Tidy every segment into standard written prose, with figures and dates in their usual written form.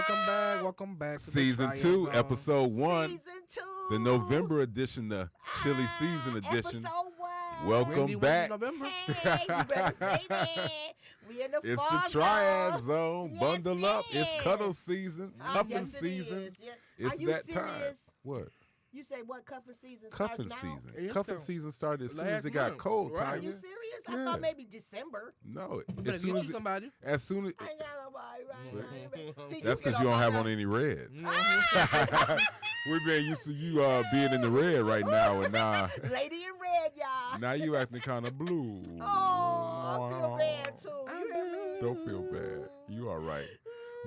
Welcome back. To Season 2, Episode 1. Season 2. The November edition, the chilly season edition. Episode 1. Welcome back. November. Hey, you better say that. We in the It's fall the Triad Zone. Yes, Bundle up. it It's is. cuddle season. Cuffing yes, it season. is. Yeah. It's Are you that serious? time. What? You say what? Cuffing season Cuffing starts now? season. It is Cuffing still. season started as soon as Last it got month. cold, Right. Are Tanya. you serious? I Yeah. thought maybe December. No. better As soon get as you somebody. As soon as I ain't got nobody right now. See, that's get because you don't my have nerve. on any red. Ah! We've been used to you being in the red right now, and Lady in red, y'all. now you acting kind of blue. Oh, I feel bad too. You hear me? Don't feel bad. You all right.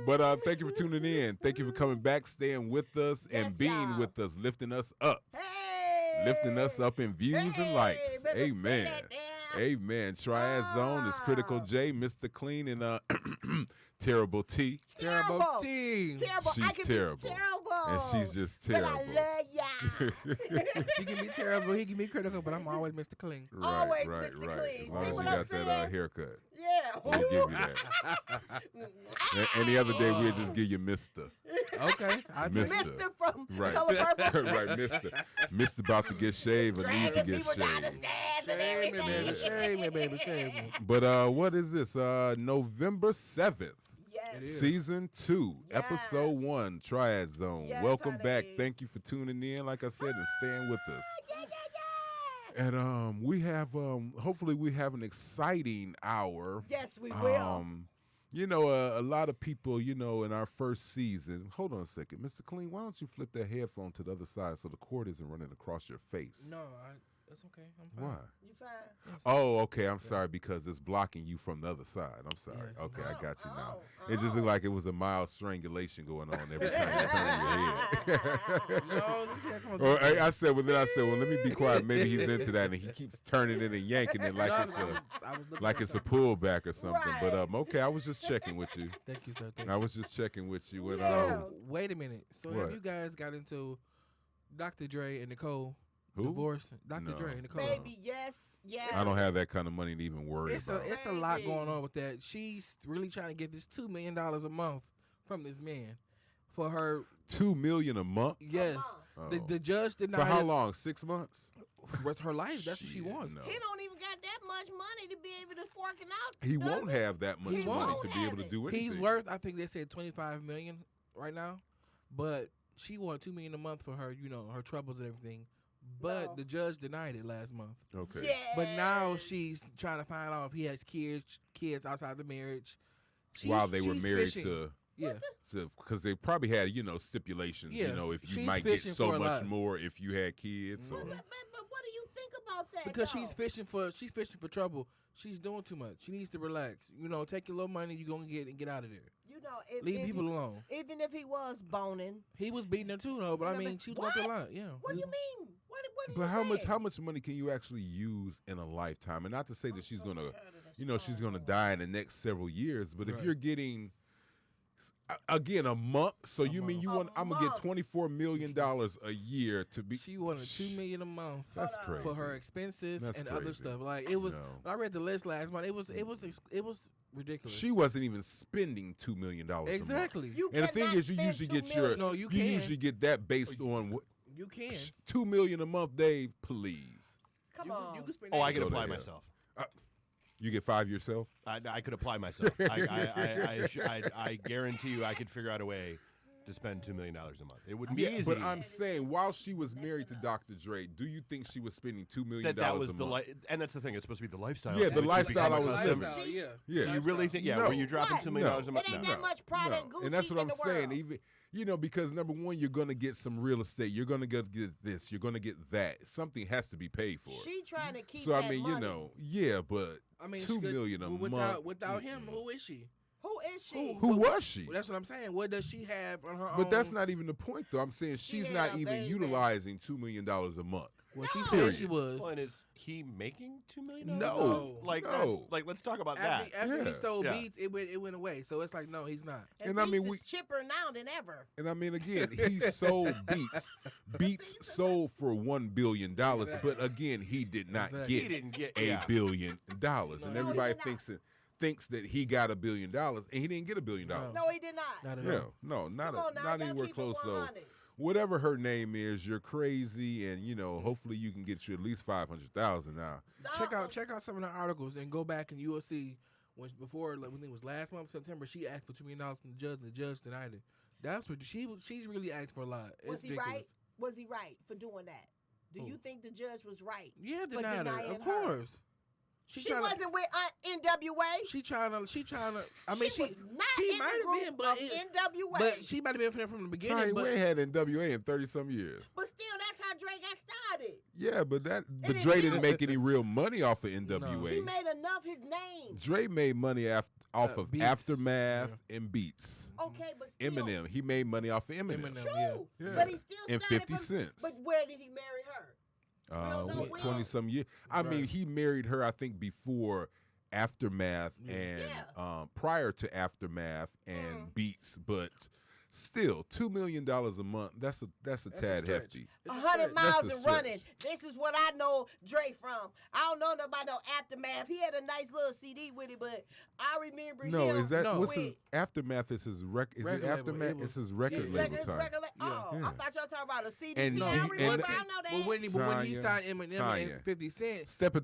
But thank you for tuning in. Thank you for coming back, staying with us, and Yes, being y'all. with us, lifting us up. Hey. Lifting us up in views and likes. better sit Amen. that down. Amen. TriadZone is Critical J, Mr. Clean, and Terrible T. Terrible team. Terrible. She's I can terrible. Be terrible. And she's just But terrible. I love y'all. She can be terrible. He can be critical, but I'm always Mr. Clean. Always right, Mr. right. Clean. As See long as what you I'm got that saying? haircut. Yeah. We'll give you that. Any other day, we'll just give you Mr. Okay. I Mister. just Mr. from Right. Color Purple. Right, Mr. Mr. about to get shaved or need to Dragging get people down the shaved. stairs and shame me, everything. baby. Shame me, baby. Shame me. But what is this? November 7th. Yes. Season 2, Yes. Episode 1, Triad Zone. Yes, Welcome honey. back. Thank you for tuning in, like I said, and staying with us. Yeah, yeah, yeah. And we have, hopefully, we have an exciting hour. Yes, we will. You know, a lot of people, you know, in our first season. Hold on a second, Mr. Clean. Why don't you flip that headphone to the other side so the cord isn't running across your face? No, it's okay. I'm fine. Why? You fine? Oh, okay. I'm sorry because it's blocking you from the other side. I'm sorry. Yes. Okay, I got you now. Oh, It just looked like it was a mild strangulation going on every time you turn your head. No, this headphones. Or I said, well, let me be quiet. Maybe he's into that, and he keeps turning it and yanking it like No, it's I a was looking like for it's a something. pullback or something. Right. But okay, I was just checking with you. Thank you, sir. Thank I you. was just checking with you. And, So wait a minute. So What? have you guys got into Dr. Dre and Nicole Who? divorce? Dr. No. Dre and Nicole. Baby, yes, yes. I don't have that kind of money to even worry It's about. a lot Baby. going on with that. She's really trying to get this $2 million a month from this man for her. $2 million a month. Yes, Oh. the judge denied For how it. long? 6 months. What's her life? That's what she Shit, wants. no. He don't even got that much money to be able to fork it out. He does won't he? have that much He money won't to be have able to it. do anything. He's worth, I think they said $25 million right now, but she wanted $2 million a month for her, you know, her troubles and everything. But No. the judge denied it last month. Okay. Yeah. But now she's trying to find out if he has kids outside the marriage. While they were she's married fishing. to, Yeah. because they probably had, you know, stipulations. Yeah, You know, if you she's might get fishing so for a much lot. more if you had kids. Or, But what do you think about that? Because though? she's fishing for trouble. She's doing too much. She needs to relax. You know, take your little money you're gonna get out of there. You know, Leave people alone. Even if he was boning. He was beating her too though, but I Yeah, mean but she was going through a what? lot. Yeah. What do you mean? What are but you how saying? much money can you actually use in a lifetime? And not to say that she's gonna, tired of this you know, she's gonna phone. die in the next several years. But if Right. you're getting, again, a month. So you mean you A want? I'm gonna get month. $24 million a year to be. She wanted $2 million a month That's Hold on. crazy. for her expenses That's and other crazy. stuff. Like it was. No. When I read the list last month. It was ridiculous. She wasn't even spending $2 million. a month. exactly. You And the thing cannot is, you spend usually $2 get your million. No, you can. usually get that based on what, You can. $2 million a month, Dave. Please, Come You on. can, you can spend. Oh, I could Go to apply hell. myself. you get 5 yourself. I could apply myself. I guarantee you I could figure out a way to spend $2 million a month. It wouldn't be easy. But I'm saying, while she was married to Dr. Dre, do you think she was spending $2 million that was a the month? and that's the thing. It's supposed to be the lifestyle. Yeah, to the which you lifestyle become I was accustomed. living. Lifestyle, yeah. Yeah. Do you really think? Yeah, No. were you dropping What? $2 million a It month? ain't No. that much Prada and Gucci And that's what in I'm the saying. world. Even because number one, you're gonna get some real estate. You're gonna get this. You're gonna get that. Something has to be paid for. She trying to keep So that I mean, money. you know, yeah, but I mean, $2 million a month. Without him, who is she? Who is she? Who was she? That's what I'm saying. What does she have on her own? But that's not even the point, though. I'm saying she's had not a even baby. utilizing $2 million a month. Well, she No. said she was. Well, and is he making $2 million? No. Like No. Like let's talk about After Yeah. he sold Yeah. Beats, it went away. So it's like, no, he's not. And I mean, Beats we- is chipper now than ever. And I mean, again, he sold Beats. Beats sold for $1 billion, but again, he did not Exactly. He get didn't get $1 billion, and No, everybody he did thinks thinks that he got $1 billion, and he didn't get $1 billion. No, he did not. Not at Yeah, all. no, Come on now, not y'all anywhere keep it close though. 100. Whatever her name is, you're crazy, and hopefully you can get you at least 500,000 now. Check out some of the articles and go back and you will see when it was last month September, she asked for $2 million from the judge and the judge denied it. That's what she's really asked for a lot. Was It's he right? ridiculous. Was he right for doing that? Do you think the judge was right? Yeah, for denied denying it. Of her? course. She wasn't with NWA. She trying to. I she mean, was not she in might the have been, group of NWA. but she might have been from the beginning. Kanye had NWA in 30-some years. But still, that's how Dre got started. Yeah, but it Dre didn't didn't make any real money off of NWA. He made enough his name. Dre made money off of Beats. Aftermath and Beats. Okay, but still. Eminem, he made money off of Eminem. True. Yeah. But he still And started 50 from, cents. But where did he marry her? don't know when. 20-some years. I mean, he married her, I think, before Aftermath and prior to Aftermath and Beats, but still, $2 million a month. That's a tad hefty. 100 miles That's a and running. stretch. This is what I know Dre from. I don't know about no Aftermath. He had a nice little CD with it, but I remember him. No, is that No. what's his Aftermath? Is his record? Is it Record label. Aftermath? It was- It's his record His label record- time. record la- Oh, Yeah. I thought y'all talking about a CD. And See, no, I and- remember. I know that. But when he Tanya, signed Eminem Tanya. and 50 Cent, Stomp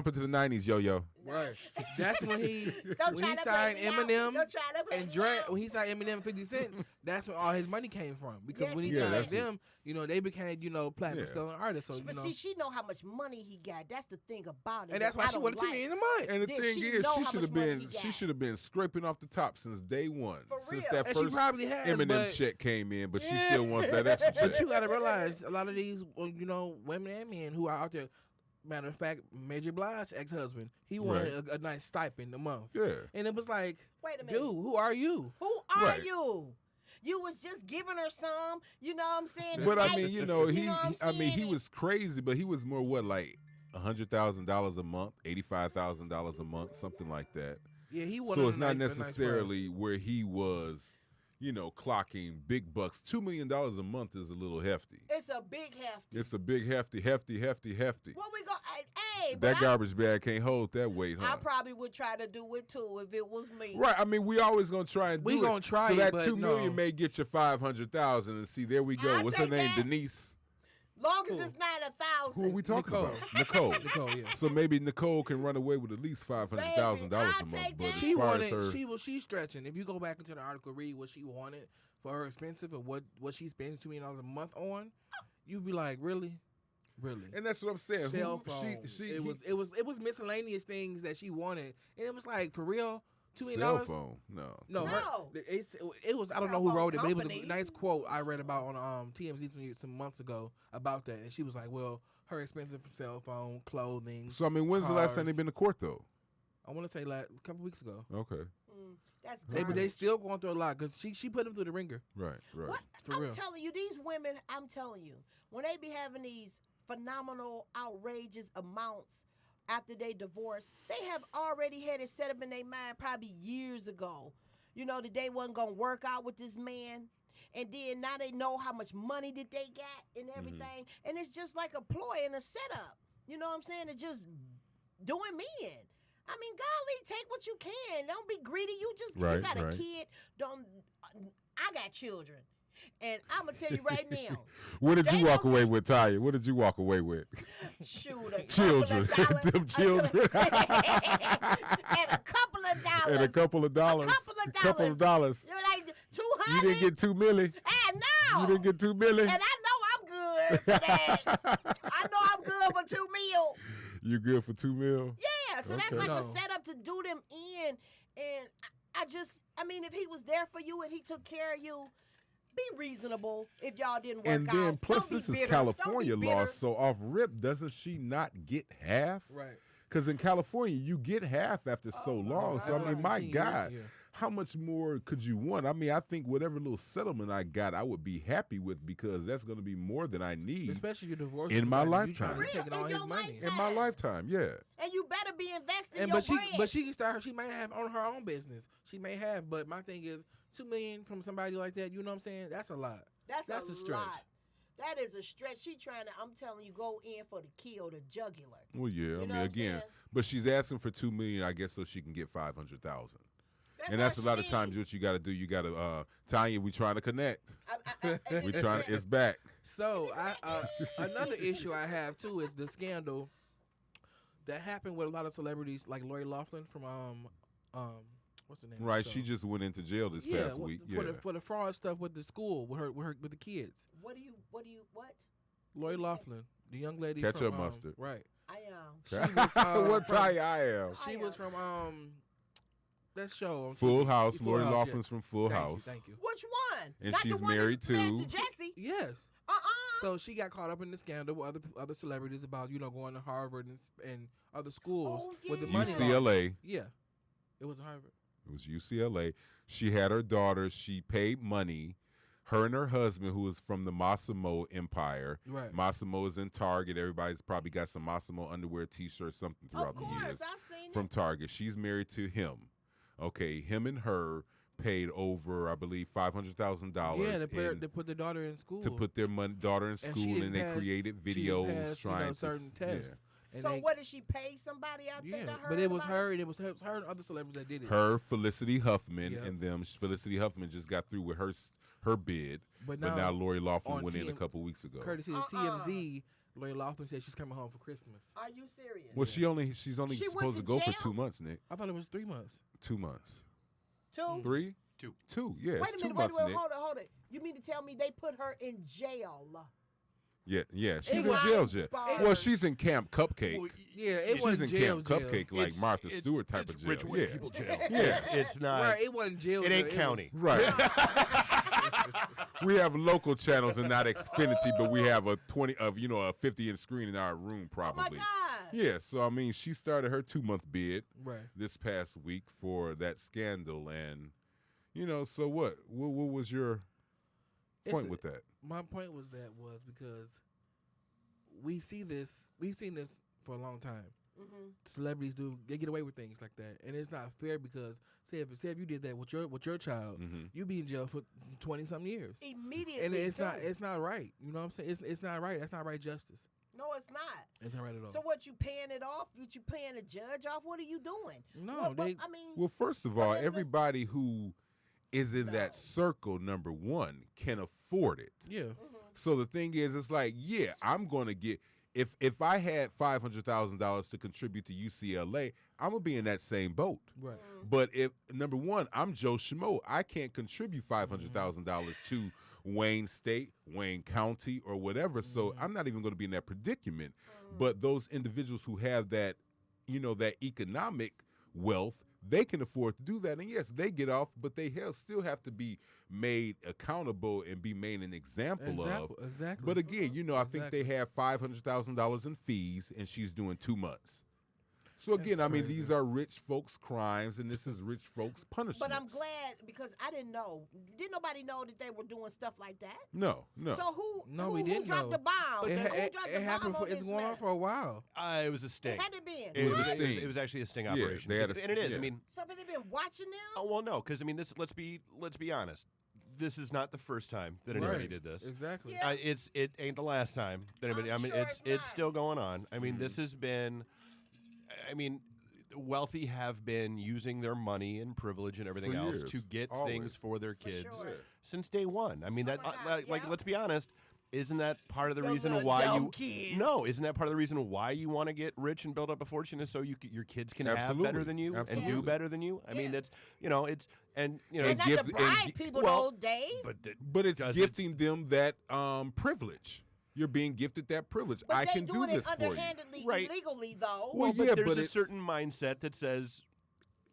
into the 90s, yo. right? That's when he Don't when try he to signed play me out. Eminem Don't try to play and me Dre. out. When he signed Eminem and 50 Cent, that's when all his money came from. Because Yes, when he he signed did. them, they became platinum Yeah. selling artists. So But see, she know how much money he got. That's the thing about it. and that's why I she don't wanted $2 like. million a month. And the Did thing she is, know she how should much have money been he got? she should have been scraping off the top since day one. For Since real. that And she first probably has, Eminem but- check came in, but she Yeah. still wants that extra check. But you got to realize a lot of these, women and men who are out there. Matter of fact, Major Blige's ex-husband, he wanted a nice stipend a month. Yeah. And it was like, Wait a minute. dude, who are you? Who are Right. you? You was just giving her some. You know what I'm saying? But I tonight. mean, You know what I'm he saying? was crazy, but he was more like $100,000 a month, $85,000 a month, something like that. Yeah, he wanted So it's a not nice necessarily where he was, clocking big bucks. $2 million a month is a little hefty. It's a big hefty. It's a big hefty. What we go? Hey, but That garbage bag can't hold that weight, I huh? probably would try to do it too if it was me. Right. I mean, we always gonna try and do We it. gonna try so it, that but $2 million no. may get you 500,000. And see, there we go. I'll What's her take name? that. Denise. Long as it's not 1,000. Who are we talking Nicole. about? Nicole. Nicole, yeah. So maybe Nicole can run away with at least $500,000 a Baby, I'll month. take But that. as She far wanted. as her, She's stretching. If you go back into the article, read what she wanted for her expensive and what she spends $2 million a month on, you'd be like, really. and that's what I'm saying. Cell Who- phone. she, it was miscellaneous things that she wanted, and it was like, for real, $2 million. cell phone. No. No, No. it was. I don't know Cell who phone wrote it, but it was a company. nice quote I read about on TMZ some months ago about that, and she was like, "Well, her expensive cell phone, clothing." So I mean, when's the last time they Cars. been to court though? I want to say like a couple weeks ago. Okay. That's But they garbage. still going through a lot because she put them through the ringer. Right. What? For I'm real. telling you, these women, I'm telling you, when they be having these phenomenal, outrageous amounts after they divorce, they have already had it set up in their mind probably years ago. That they wasn't going to work out with this man. And then now they know how much money that they got and everything. And it's just like a ploy and a setup. You know what I'm saying? It's just doing men. I mean, golly, take what you can. Don't be greedy. You Right, got a right. kid. I got children. And I'm going to tell you right now. What did They you walk don't away with, Taya? What did you walk away with? Shoot, a Children. couple of dollars. Them children. And a couple of dollars. And a couple of dollars. Couple of dollars. You're like 200. You didn't get $2 million. Hey, no. You didn't get $2 million. And I know I'm good for that. I know I'm good for $2 million. You good for $2 million? Yeah, so that's Okay. like No. a setup to do them in. And I mean, if he was there for you and he took care of you, be reasonable if y'all didn't work And out. then plus Don't be this is bitter. Don't be California law, bitter. so off rip, doesn't she not get half? Right. Because in California, you get half after so long. So I mean, my 15 years, God, yeah. how much more could you want? I mean, I think whatever little settlement I got, I would be happy with because that's going to be more than I need Especially your divorce In my You lifetime. trying to take For real, all in his your money. lifetime. in my lifetime. Yeah. And you better be investing And your but bread. she can start. She might have on her own business. She may have, but my thing is $2 million from somebody like that. You know what I'm saying? That's a lot. That's a a stretch. lot. That is a stretch. She trying to, I'm telling you, go in for the kill, the jugular. Well, yeah. You I know mean, what I'm again, saying? but she's asking for $2 million, I guess, so she can get 500,000. And all that's a lot of she times need. what you got to do. You got to, Tanya, we trying to connect. We I- trying. It's back. So another issue I have too is the scandal that happened with a lot of celebrities, like Lori Loughlin from what's the name? of the Right. show? She just went into jail this past week. For the fraud stuff with the school with the kids. What? Lori Loughlin, the young lady Ketchup from mustard. right. I am. She was, What from- Tanya I am. She was from that show on Full TV. House. Full Lori House, Loughlin's yeah. from Full Thank House. You, thank you. Which one? And Not the she's one married that's married to- to Jesse. Yes. Uh-uh. So she got caught up in the scandal with other celebrities about going to Harvard and other schools Oh, with the yeah. money. UCLA. Yeah, it was Harvard. It was UCLA. She had her daughter. She paid money. Her and her husband, who is from the Massimo Empire. Right. Massimo is in Target. Everybody's probably got some Massimo underwear, T-shirts, something throughout Of the course, years I've seen from it. Target. She's married to him. Okay, him and her paid over, I believe, $500,000. Yeah, they put their daughter in school to put their daughter in And she school, didn't and they pass- created she didn't videos pass, trying certain to tests. And So they- what did she pay somebody? I think I Yeah, heard. but it was about her, and it was her and other celebrities that did it. Her, Felicity Huffman, Yeah. and them. Felicity Huffman just got through with her bid, But but now Lori Loughlin on went in a TM couple weeks ago. courtesy of TMZ, Lori Loughlin said she's coming home for Christmas. Are you serious? Well, she's only She went supposed to to go for jail? 2 months, Nick. I thought it was 3 months. 2 months. 2? 3? Two. 2. Yeah, Wait it's a 2 minute. months, Wait. Nick. Hold it. You mean to tell me they put her in jail? Yeah. She's in was- jail yet. Bars. Well, she's in Camp Cupcake. Well, Yeah, it She's wasn't in jail. Camp jail. Cupcake, like Martha Stewart type it's of jail. rich white Yeah. people jail. Yeah. It's not. Right, it wasn't jail. It ain't was- county. Right. We have local channels and not Xfinity, but we have a 50-inch screen in our room Oh my probably. God. Yeah, so I mean, she started her 2-month bid Right. this past week for that scandal, and so what? What was your point It's- with that? My point was because we've seen this for a long time. Mm-hmm. Celebrities they get away with things like that, and it's not fair because say if you did that with your child, Mm-hmm. you'd be in jail for 20-something years, Immediately. and it's too. not right. You know what I'm saying? It's not right. That's not right justice. No, it's not. It's not right at all. So what? You paying it off? What you paying the judge off? What are you doing? No, I mean. Well, first of But all, then the- everybody who is in that circle, number one, can afford it. yeah. So the thing is, it's like, yeah, I'm going to get if I had $500,000 to contribute to UCLA, I'm gonna be in that same boat. Right. But if number one, I'm Joe Schmo, I can't contribute $500,000 to Wayne State, Wayne County, or whatever. So I'm not even going to be in that predicament. But those individuals who have that, that economic wealth, they can afford to do that. And yes, they get off, but they still have to be made accountable and be made an example of. Exactly. But again, I think Exactly. they have $500,000 in fees, and she's doing 2 months. So again, That's I mean, crazy. these are rich folks' crimes, and this is rich folks' punishments. But I'm glad because I didn't know. Didn't nobody know that they were doing stuff like that? No. So who? No, who, we who didn't dropped know. the bomb? It, Who it, dropped it the happened. bomb on It's this going on mess? for a while. It was a sting. It had to been. It was a right? sting. It was actually a sting Yeah, operation. they had and it is. yeah. I mean, Somebody been watching them. oh, well, no, because I mean, this. Let's be honest. This is not the first time that anybody Right. did this. Exactly. Yeah. It ain't the last time that anybody. I'm I mean, sure it's it's not. still going on. I mean, this has been. I mean, wealthy have been using their money and privilege and everything For else years. to get Always. things for their For kids sure. since day one. I mean, Oh that my God, like yeah. let's be honest. Isn't that part of the Those reason little why dumb you kids. no? Isn't that part of the reason why you want to get rich and build up a fortune is so your kids can have Absolutely. better than you and do Absolutely. better than you? I mean, Yeah. that's it's and And And not give- to bribe and- people, well, though, Dave. But it's Does gifting them that privilege. You're being gifted that privilege. But I they can do doing this it for you. underhandedly, Right. illegally, though. Well, but yeah, there's but a it's- certain mindset that says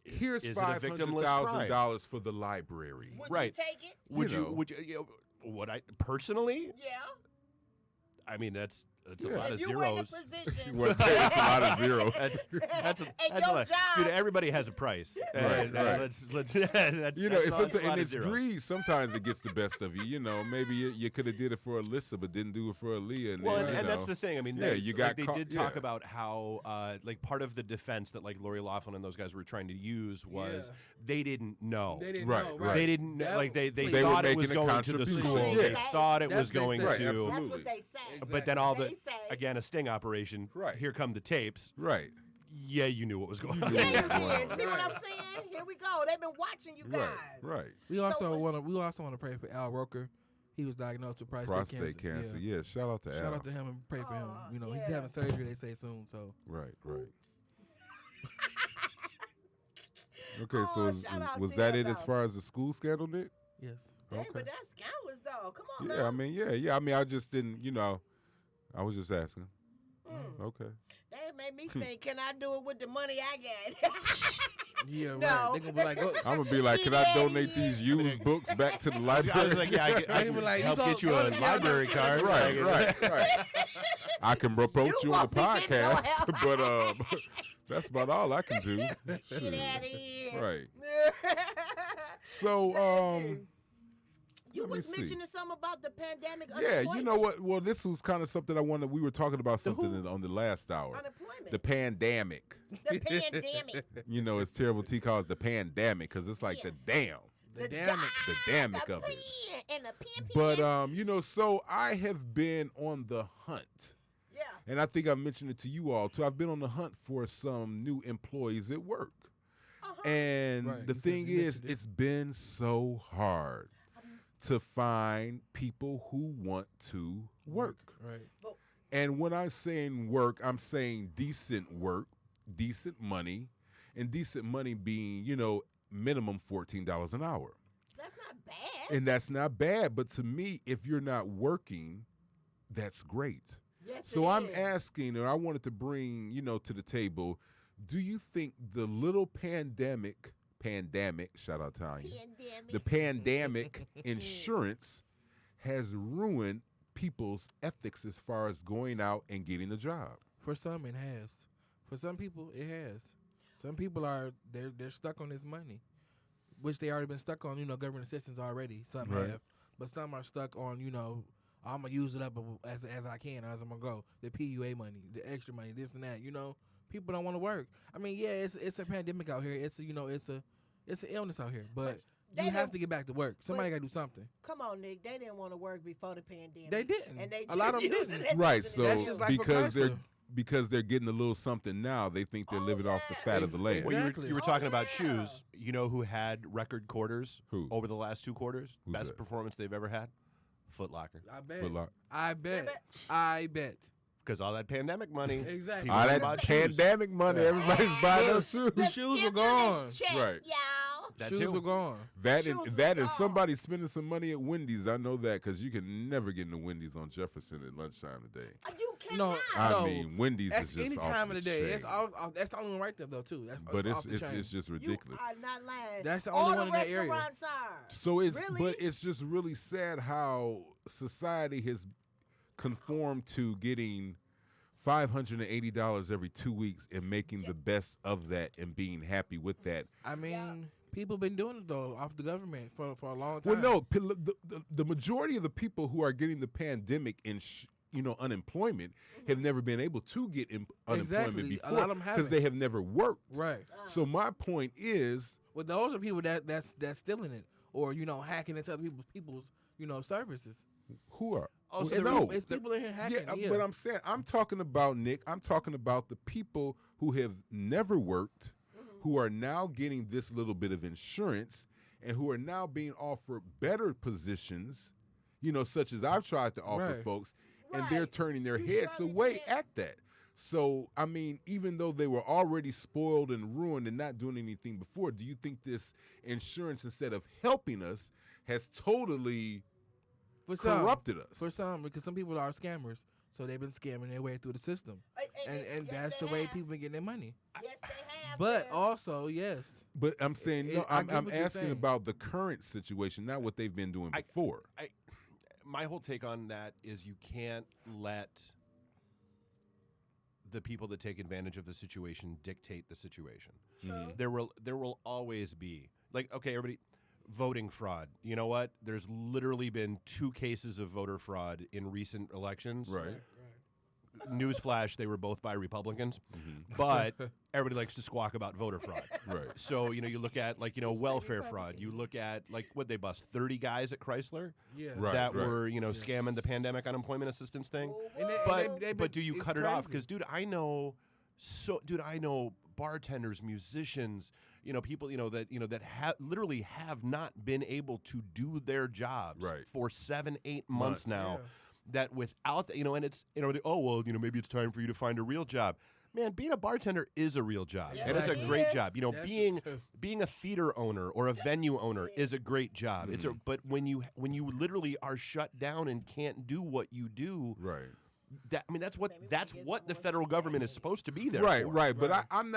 Here's is it a victimless $500,000 for the library. Would right. you take it? would You you know. would you, would I personally? Yeah. I mean, that's a lot of If you were in a zeros. position, Well, that's a lot of zeros. That's a and your lot. job, Dude, everybody has a price. Right, right. Let's You know, that's a lot and of it's zeros. greed. Sometimes it gets the best of you. You know, maybe you could have did it for Alyssa, but didn't do it for Aaliyah. And Well, then, you and know, that's the thing. I mean, yeah, they, you like, got they caught- did talk yeah. about how, like, part of the defense that like Lori Loughlin and those guys were trying to use was Yeah. they didn't know. They didn't Right, know, right. They didn't That- like they They thought were it was making a going to the contribution. school. Yeah. They thought it That's was what they going say. Right, to. absolutely. that's what they say. But then all They the say. again a sting operation. Right. Here come the tapes. right. Yeah, you knew what was going on. Yeah, you Wow. did. See what I'm saying? Here we go. They've been watching you guys. Right, right. We also want to pray for Al Roker. He was diagnosed with Prostate cancer. Yeah. Shout out to Al. Shout out to him and pray for him. Oh, You know, he's yeah. having surgery. They say soon. So Right, right. Okay, Oh, so shout out was to that him, it as though. far as the school scandal, Nick? yes. Dang, Okay. but that's scandalous, though. Come on Yeah, now. I mean, yeah. I mean, I just didn't, I was just asking. Mm. Okay. That made me think, can I do it with the money I get? Yeah, No. right. They gonna be like, I'm gonna be like, can I donate these used books back to the I library? was like, yeah, I They can be like, you help go- get you go a to library Campbell's. card. right, right. I can approach You you on the won't be getting no podcast, help. but that's about all I can do. Get out Shoot. of here. Right. So, you let me was see. mentioning something about the pandemic. yeah, you know unemployment. what? Well, this was kind of something I wanted. We were talking about something on the last hour. Unemployment. The pandemic. The pandemic. You know, it's terrible. T calls the pandemic because it's like the damn, The damn it. the damnic the of it. pan and the pan. But so I have been on the hunt. Yeah. And I think I've mentioned it to you all too. I've been on the hunt for some new employees at work. Uh-huh. And Right, the you said thing you is, mentioned it. it's been so hard to find people who want to work. Right. And when I'm saying work, I'm saying decent work, decent money, and decent money being, minimum $14 an hour. That's not bad. And that's not bad, but to me, if you're not working, that's great. Yes, So it I'm is. asking, or I wanted to bring, to the table, do you think the little pandemic, shout out Tanya, Pandemic. the pandemic insurance has ruined people's ethics as far as going out and getting a job? For some, it has. For some people, it has. Some people they're stuck on this money, which they already been stuck on. Government assistance already. Some Right. have, but some are stuck on. I'm gonna use it up as I can, as I'm gonna go. The PUA money, the extra money, this and that. People don't want to work. I mean, yeah, it's a pandemic out here. It's it's an illness out here, but they you have don't- to get back to work. Somebody got to do something. Come on, Nick. They didn't want to work before the pandemic. They didn't. And they A lot just of them using didn't. it as Right, an so That's just like for because they're getting a little something now, they think they're Oh, living off the yeah. fat of the land. Ex- Well, Exactly. you were Oh, talking about yeah. shoes. You know who had record quarters Who? over the last 2 quarters? Who's Best that? performance they've ever had? Foot Locker. I bet. Foot Locker. I bet. Because all that pandemic money. Exactly. people All went that and bought shoes. pandemic money, everybody's buying those shoes. The shoes were stimulus gone. Check, Right. y'all. That Shoes too. were gone. That Shoes and was that is gone. somebody spending some money at Wendy's. I know that because you can never get into Wendy's on Jefferson at lunchtime today. You cannot. I No, mean, Wendy's That's is just any off time of the day. chain. That's the only one right there though too. That's But off the it's chain. just You ridiculous. are not lying. That's the All only one in that area. restaurants are. So it's Really? but it's just really sad how society has conformed to getting $580 every 2 weeks and making the best of that and being happy with that. I mean, people been doing it though off the government for a long time. Well, no, the majority of the people who are getting the pandemic and unemployment have never been able to get unemployment Exactly. A before lot of 'em because haven't. they have never worked. Right. So my point is, Well, those are people that's stealing it or hacking into other people's services. who are? Oh, so It's, there- people, it's people in here hacking. Yeah, But I'm saying, I'm talking about, Nick, I'm talking about the people who have never worked, who are now getting this little bit of insurance, and who are now being offered better positions, such as I've tried to offer Right. folks, and they're Right. turning their You heads surely away can't. at that. So, I mean, even though they were already spoiled and ruined and not doing anything before, do you think this insurance, instead of helping us, has totally for some, corrupted us? For some, because some people are scammers, so they've been scamming their way through the system, and yes, that's they the way have. people been getting their money. Yes, they have. But man. also, yes, But I'm saying, I no, get I'm what you're asking saying. about the current situation, not what they've been doing I- before. my whole take on that is you can't let the people that take advantage of the situation dictate the situation. True. There will always be, like, okay, everybody, voting fraud. You know what? There's literally been 2 cases of voter fraud in recent elections. Right. Newsflash, they were both by Republicans, but everybody likes to squawk about voter fraud. Right. So, you look at, like, welfare fraud. You look at, like, what'd they bust? 30 guys at Chrysler Yeah. Right. that were, scamming the pandemic unemployment assistance thing. And But do you it's cut it off? crazy. Because, dude, I know bartenders, musicians, people, that literally have not been able to do their jobs Right. for 7-8 months now. Yeah. That without, and it's, oh, well, maybe it's time for you to find a real job. Man, being a bartender is a real job, Yes, and it's a it great is. job. That's Being a theater owner or a venue owner is a great job. But when you literally are shut down and can't do what you do, Right. that's what the federal government is supposed to be there Right, for. right. But I'm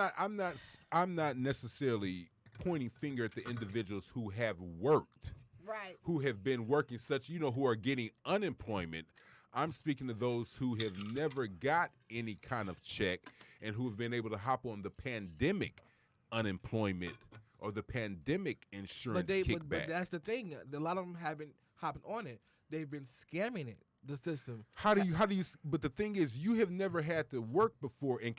not necessarily pointing finger at the individuals who have worked, Right. who have been working who are getting unemployment. I'm speaking to those who have never got any kind of check and who have been able to hop on the pandemic unemployment or the pandemic insurance kickback. But that's the thing. A lot of them haven't hopped on it. They've been scamming it, the system. How do you? But the thing is, you have never had to work before and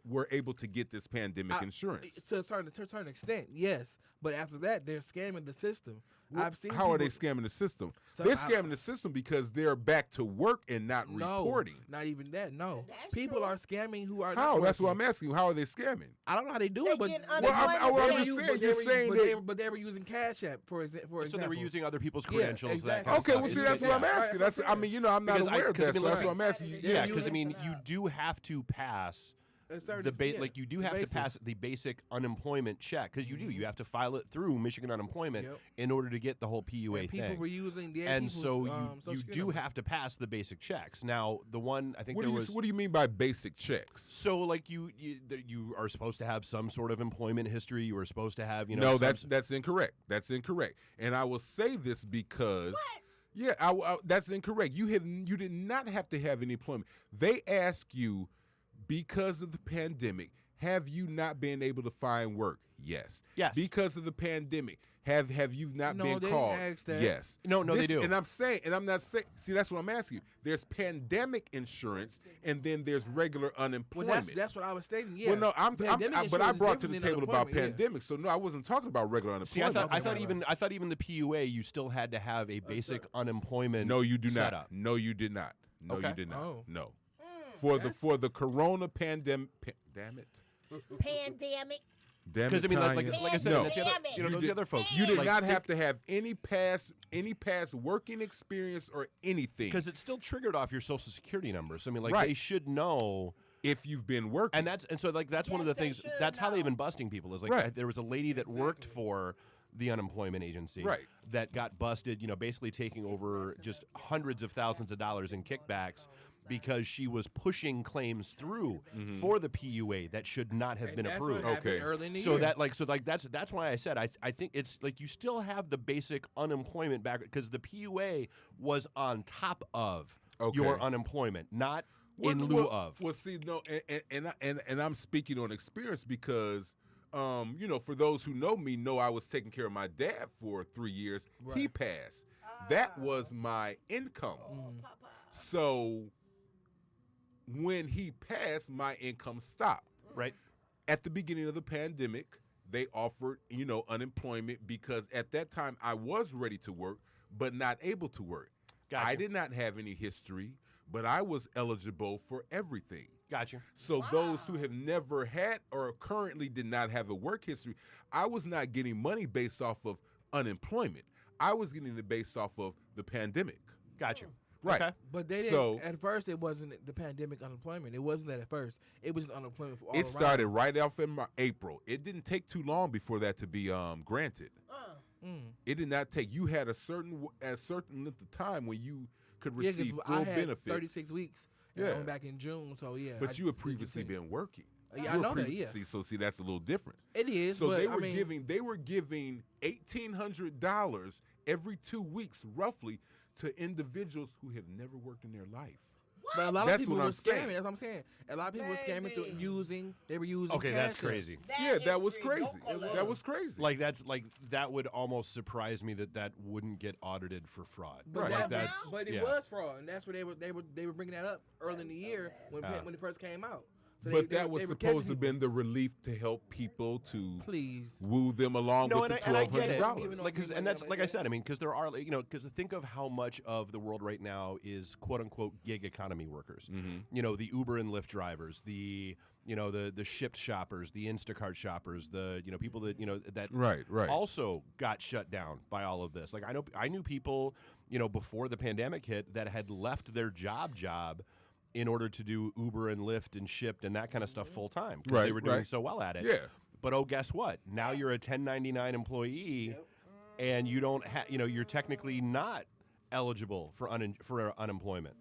were able to get this pandemic insurance. To a certain extent, yes. But after that, they're scamming the system. I've seen. How are they people- scamming the system? So They're I- scamming the system because they're back to work and not No, reporting. not even that. No, That's people true. are scamming who are. How? Not That's what working. I'm asking you. How are they scamming? I don't know how they do They it, but get Well, unemployment I'm pay. just saying. You're saying that. but they were using Cash App for example. So they were using other people's Yeah, credentials. exactly. That kind of Okay, stuff. well, see, It's- that's what I'm yeah. asking. That's, I mean, I'm not Because aware of that, so that's what I'm listen. asking you. Yeah, Yeah, because you- you do have to pass A certain- the yeah, like you do the have to basis. pass the basic unemployment check because you have to file it through Michigan Unemployment Yep. in order to get the whole PUA And people thing. were using their And people's, so Social you Security do numbers. have to pass the basic checks. Now the one I think What there do you was What do you mean by basic checks? so like you are supposed to have some sort of employment history. You are supposed to have No, some- that's incorrect. That's incorrect. And I will say this because yeah, that's incorrect. You did not have to have any employment. They ask you because of the pandemic, have you not been able to find work? Yes. Yes. Because of the pandemic, have you not No, been they called? didn't ask that. Yes. No, they do. And I'm not saying. See, that's what I'm asking you. There's pandemic insurance, and then there's regular Well, unemployment. that's what I was stating. Yeah. Well, no, Pandemic but I insurance brought is to the different than table about unemployment, yeah. pandemic. So no, I wasn't talking about regular See, unemployment. I thought Right. even the PUA you still had to have a basic unemployment. No, you do not. setup. No, you did not. No, Okay. you did not. Oh. No. Mm. For the corona pandemic. Damn it. Pandemic. Damn Because it, I mean, like Tanya. I said, No. that's the other, Damn it. those did- other folks. You did like, not have to have any past working experience or anything because it's still triggered off your social security number. So I mean, like Right. they should know. if you've been working. And so that's one of the Yes, they things. should That's how know. they've been busting people. Is like Right. there was a lady that worked for the unemployment agency, Right. that got busted. Basically taking over just hundreds of thousands of dollars in kickbacks because she was pushing claims through for the PUA that should not have And been that's approved. What happened Okay. early in the So year. that's why I said I think it's like you still have the basic unemployment back because the PUA was on top of your Okay. unemployment, not Well, in lieu of. Well, see, no, and I'm speaking on experience because, for those who know me, know I was taking care of my dad for 3 years. He Right. passed. That was my income. Papa. So when he passed, my income stopped. Right. At the beginning of the pandemic, they offered, unemployment because at that time I was ready to work, but not able to work. Gotcha. I did not have any history, but I was eligible for everything. Gotcha. So those who have never had or currently did not have a work history, I was not getting money based off of unemployment. I was getting it based off of the pandemic. Gotcha. Right. Okay. But they didn't. So- At first, it wasn't the pandemic unemployment. It wasn't that at first. It was just unemployment for all It around. started right off in April. It didn't take too long before that to be granted. It did not take. You had a certain length of time when you could Yeah, 'cause receive I full had benefits. 36 weeks. and Yeah. I went back in June. So yeah. But I you had just previously continued. been working. Yeah, You I were know that, yeah. See, that's a little different. It is. So but, they I were mean, giving $1,800 every 2 weeks, roughly, to individuals who have never worked in their life. But a lot That's of people what were I'm saying. scamming. That's what I'm saying. A lot of people were scamming through using. They were using. Okay, Cash that's App. crazy. That was crazy. ridiculous. That was crazy. Like that would almost surprise me that wouldn't get audited for fraud. But, Right. Like that, that's but it yeah. was fraud, and that's where they were bringing that up early in the year when it first came out. So but they that was were supposed catching to have people. been the relief to help people to Please. woo them along No, with the and I get it. $1,200. Like, and that's like I said. I mean, because there are, because think of how much of the world right now is quote unquote gig economy workers. The Uber and Lyft drivers, the Shipt shoppers, the Instacart shoppers, the people that that Right. also got shut down by all of this. Like I knew people before the pandemic hit that had left their job in order to do Uber and Lyft and Shipt and that kind of stuff full time because they were doing so well at it. Yeah. But guess what? Now you're a 1099 employee, and you don't you're technically not eligible for unemployment.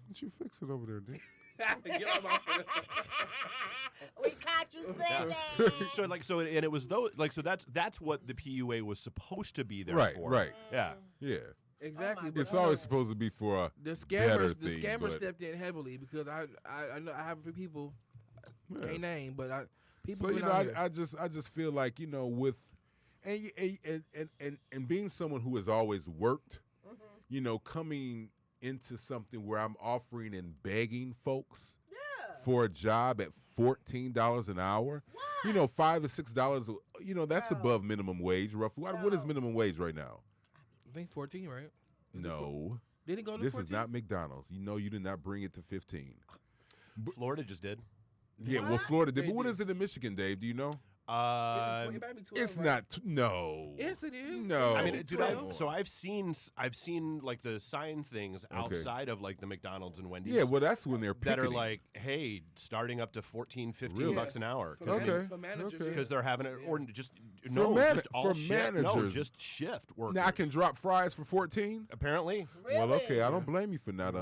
What you fixing over there, dude? Get on my- We caught you saying that. So and it was that's what the PUA was supposed to be there Right, for. right. Yeah. Yeah. Exactly. It's but, always supposed to be for a the better scammers. thing, The scammers but- stepped in heavily because I know I have a few people. Yes. Can't name, but people. So been out here. I just feel like with and being someone who has always worked, coming into something where I'm offering and begging folks for a job at $14 an hour, $5 to $6, that's above minimum wage roughly. What is minimum wage right now? I think 14, right? No, Did it go to this 14? is not McDonald's. You did not bring it to 15. Florida just did. Yeah, well, Florida did. They But what did. is it in Michigan, Dave? Do you know? It might be 12, It's right? not. No. Yes, it is. No. I mean, It's dude, 12. so I've seen like the sign things outside of like the McDonald's and Wendy's. Yeah, well, that's when they're that are picketing. like, hey, starting up to 14, 15 Really? bucks an hour. For Okay. for managers, Okay. Because they're having it, or just for all shift. No, managers. just shift workers. Now I can drop fries for 14. Apparently, Well, okay, I don't blame you for not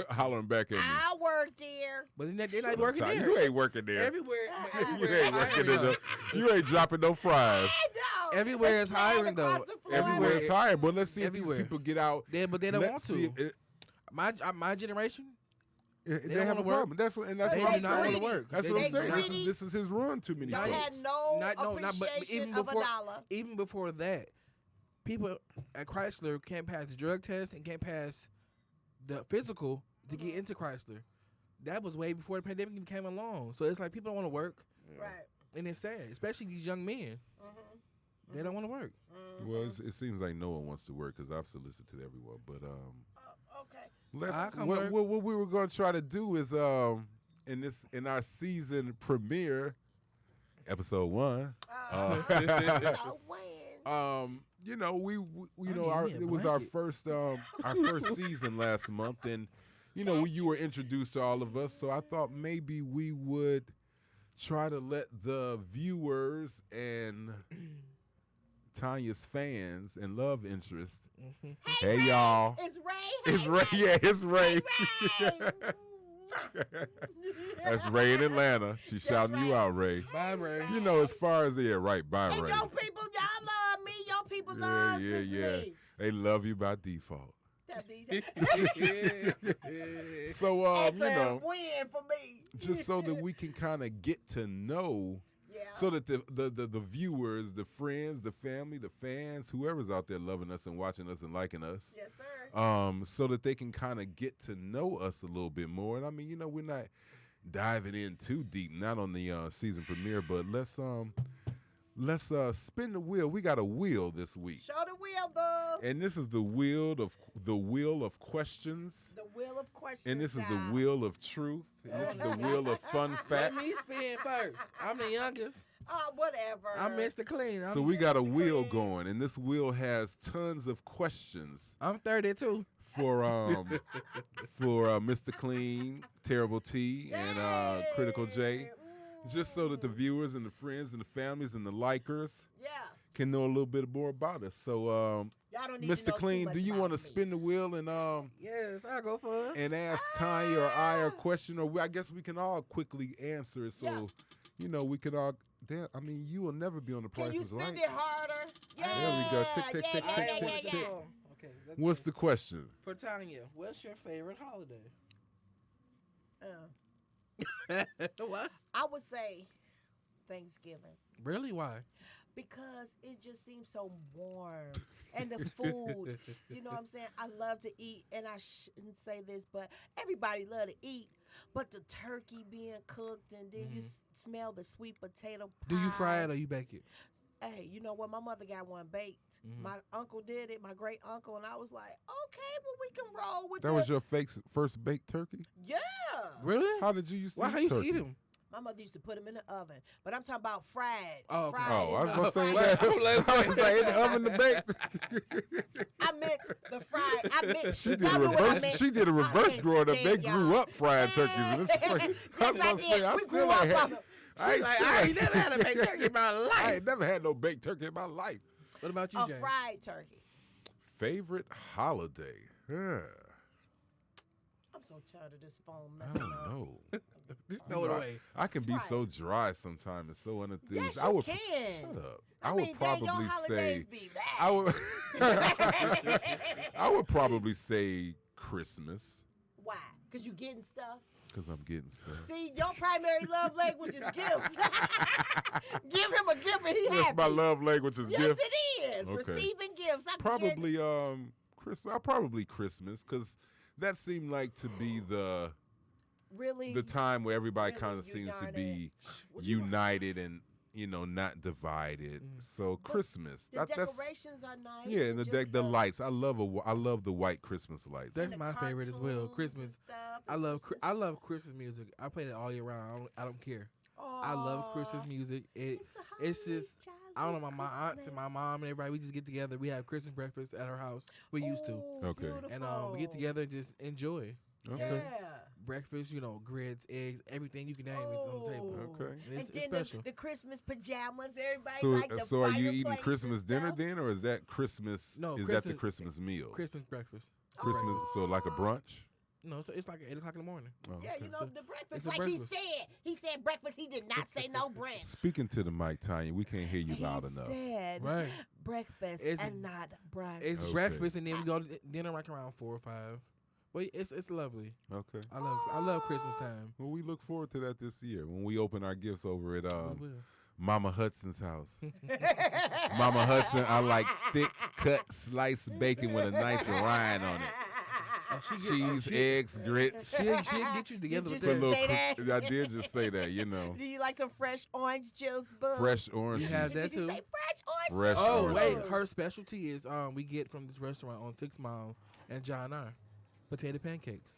hollering back at me. I work there. But they're not working Sometimes. there. You ain't working there. Everywhere. You everywhere ain't working hiring, there. You ain't dropping no fries. I know. Everywhere It's is hiring, flying though. across the floor. Everywhere is hiring, but let's see if Everywhere. these people get out. But they don't Let's want see to. My generation, They don't have a wanna work. problem. That's what they I'm do not saying. want to work. That's They what I'm do saying. not. This is his run too many Y'all times. had no but appreciation even of a before, dollar. even before that, people at Chrysler can't pass the drug test and can't pass the physical to get into Chrysler. That was way before the pandemic even came along. So it's like people don't want to work, Right. and it's sad, especially these young men. They don't want to work. Well, it seems like no one wants to work because I've solicited everyone. But Okay. I'll come what work. we were going to try to do is in our season premiere, episode 1. So when? need me a It was our blanket. first season last month, and you were introduced to all of us, so I thought maybe we would try to let the viewers and Tanya's fans and love interest. Hey y'all, It's Ray. it's Ray. Yeah, it's Ray. Ray. That's Ray in Atlanta. She's shouting you right. out, Ray. Bye, Ray. As far as right, bye, And Ray. your people, y'all love me. Your people Yeah, love yeah, yeah. Sicily. They love you by default. That be- So, It's a win for me. just so that we can kind of get to know, Yeah. so that the viewers, the friends, the family, the fans, whoever's out there loving us and watching us and liking us, Yes, sir. so that they can kind of get to know us a little bit more. And I mean, we're not diving in too deep, not on the season premiere, but let's spin the wheel. We got a wheel this week, Show the wheel, boo. and this is the wheel of questions. The wheel of questions. And this is the child. wheel of truth. And this is the wheel of fun Let facts. me spin first. I'm the youngest. Whatever. I'm Mr. Clean. So we got a wheel going, and this wheel has tons of questions I'm 32. for Mr. Clean, Terrible T, and Critical J, just so that the viewers and the friends and the families and the likers Yeah. can know a little bit more about us. So, Y'all don't need to Mr. know too Clean, much do you about want to me. spin the wheel and Yes, I'll go for it. ask Tanya or I a question, or I guess we can all quickly answer it. So, you know, we could all. Damn, I mean, you will never be on the Price Can you is Right. spend it harder? Yeah. There we go. Tick, tick, tick, yeah, tick, yeah, tick, yeah, tick. yeah. Okay. Let's What's see. the question? For Tanya, what's your favorite holiday? What? I would say Thanksgiving. Really? Why? Because it just seems so warm. And the food, you know what I'm saying? I love to eat, and I shouldn't say this, but everybody love to eat. But the turkey being cooked, and then you smell the sweet potato pie. Do you fry it or you bake it? Hey, you know what? My mother got one baked. My uncle did it, my great uncle, and I was like, okay, well, we can roll with That was your first baked turkey? Yeah. Really? How did you used to Why? eat How you used to turkey? eat them? My mother used to put them in the oven, but I'm talking about fried. Oh, okay. Fried Oh, I in was the- going to say fried- that. I was like, in the oven to bake. I meant the fried. I meant She did y'all a knew what I reverse. meant. She did a reverse can't growing up. They stand grew y'all. up fried turkeys, and it's like, Yes, I was I gonna did. say, I We still grew ain't up had. on 'em. I ain't Like, still I ain't never had a baked turkey in my I life. ain't never had no baked turkey in my life. What about you, A James? fried turkey. Favorite holiday? I'm so tired of this phone I messing don't up. know. Just throw it away. I can be Try so dry sometimes and so unenthused. Yes, I you would can. shut up. I would mean, dang, your probably holidays say be I bad. would I would probably say Christmas Why? Because you getting stuff? because I'm getting stuff. See, your primary love language is gifts. Give him a gift and he Yes, happy. my love language is Yes, gifts. it is. Okay. Receiving gifts. I can Probably Christmas. Probably Christmas because that seemed like to be really the time where everybody Really kind of seems to be Well, you know- united and not divided. So Christmas. the That's decorations are nice. yeah, and just the lights. I love the white Christmas lights. That's and my the favorite as well. cartoons and Christmas. stuff I and love Christmas. I love Christmas music. I play it all year round. I don't care. I love Christmas Aw. music. It's It's a just I don't know. My aunts and my mom and everybody. We just get together. We have Christmas breakfast at our house. We used to, Okay. and we get together and just enjoy Okay. Yeah. breakfast. You know, grits, eggs, everything you can name is on the table. Oh. Okay. And it's then special. the Christmas pajamas, everybody So, like the so are you eating fireplace Christmas and dinner stuff. then, or is that Christmas? No, is that the Christmas- Christmas meal? Christmas breakfast. Christmas, so like a brunch. No, so it's like 8:00 in the morning. Oh, Yeah, okay. you know, So the breakfast. it's a Like breakfast. he said breakfast. He did not say no brunch. Speaking to the mic, Tanya, we can't hear you He loud enough. said Right. breakfast It's- and not brunch. It's Okay. breakfast and then we go to dinner like around 4 or 5. But it's lovely. Okay. I love Christmas time. Well, we look forward to that this year when we open our gifts over at We will. Mama Hudson's house. Mama Hudson, I like thick cut sliced bacon with a nice rind on it. Cheese, eggs, grits. She'll get you together you with Put a just that. little say that? I did just say that, you know. Do you like some fresh orange juice, boo? Fresh orange You juice. have that Did you too. say fresh orange Fresh juice? Oh orange wait, juice. her specialty is we get from this restaurant on 6 Mile and John R. Potato pancakes.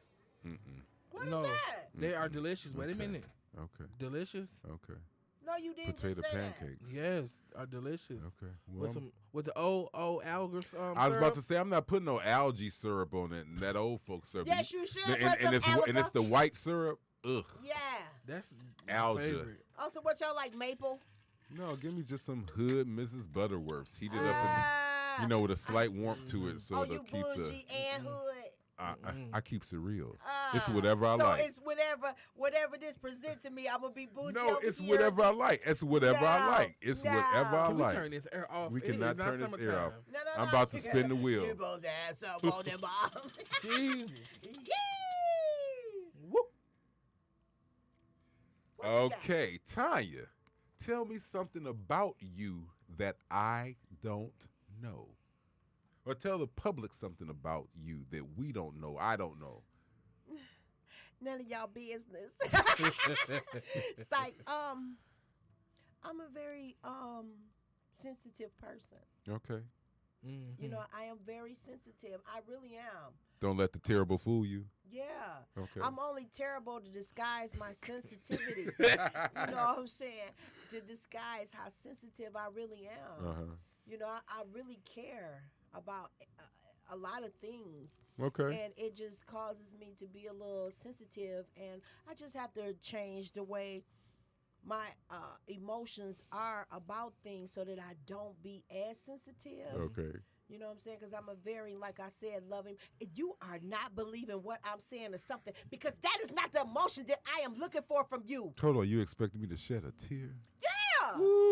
What is No. that? They are delicious. Wait a Okay. minute. Okay. Delicious. Okay. No, you didn't Potato just say pancakes. Yes, are delicious. Okay. Well, With some with the old algae I was about to say I'm not putting no algae syrup on it and that old folks syrup. Yes, you should And, put some and it's alga. the white syrup. Ugh. Yeah. That's my Algae. favorite. Also, what y'all like, maple? No, give me just some hood Mrs. Butterworths. Heat it up and with a slight warmth to it, so oh, it'll you keep bougie and hood. I keep it real. It's whatever I so like. it's whatever this present to me, I'm gonna be bougie. No, over it's here. whatever I like. It's whatever I No, like. It's no. whatever I Can we like. turn this air off? We It is cannot not turn this air summertime. off. No. I'm about to spin the wheel. You supposed to have something on them arms. Jesus. Yay! Whoop. What you got? Okay, Tanya, tell me something about you that I don't know. Or tell the public something about you that we don't know, I don't know. None of y'all business. Psych. I'm a very sensitive person. Okay. You know, I am very sensitive. I really am. Don't let the terrible fool you. Yeah. Okay. I'm only terrible to disguise my sensitivity. You know what I'm saying? To disguise how sensitive I really am. Uh-huh. You know, I really care about a lot of things. Okay. And it just causes me to be a little sensitive. And I just have to change the way my emotions are about things so that I don't be as sensitive. Okay. You know what I'm saying? Because I'm a very, like I said, loving. You are not believing what I'm saying or something, because that is not the emotion that I am looking for from you. Hold on, you expected me to shed a tear? Yeah.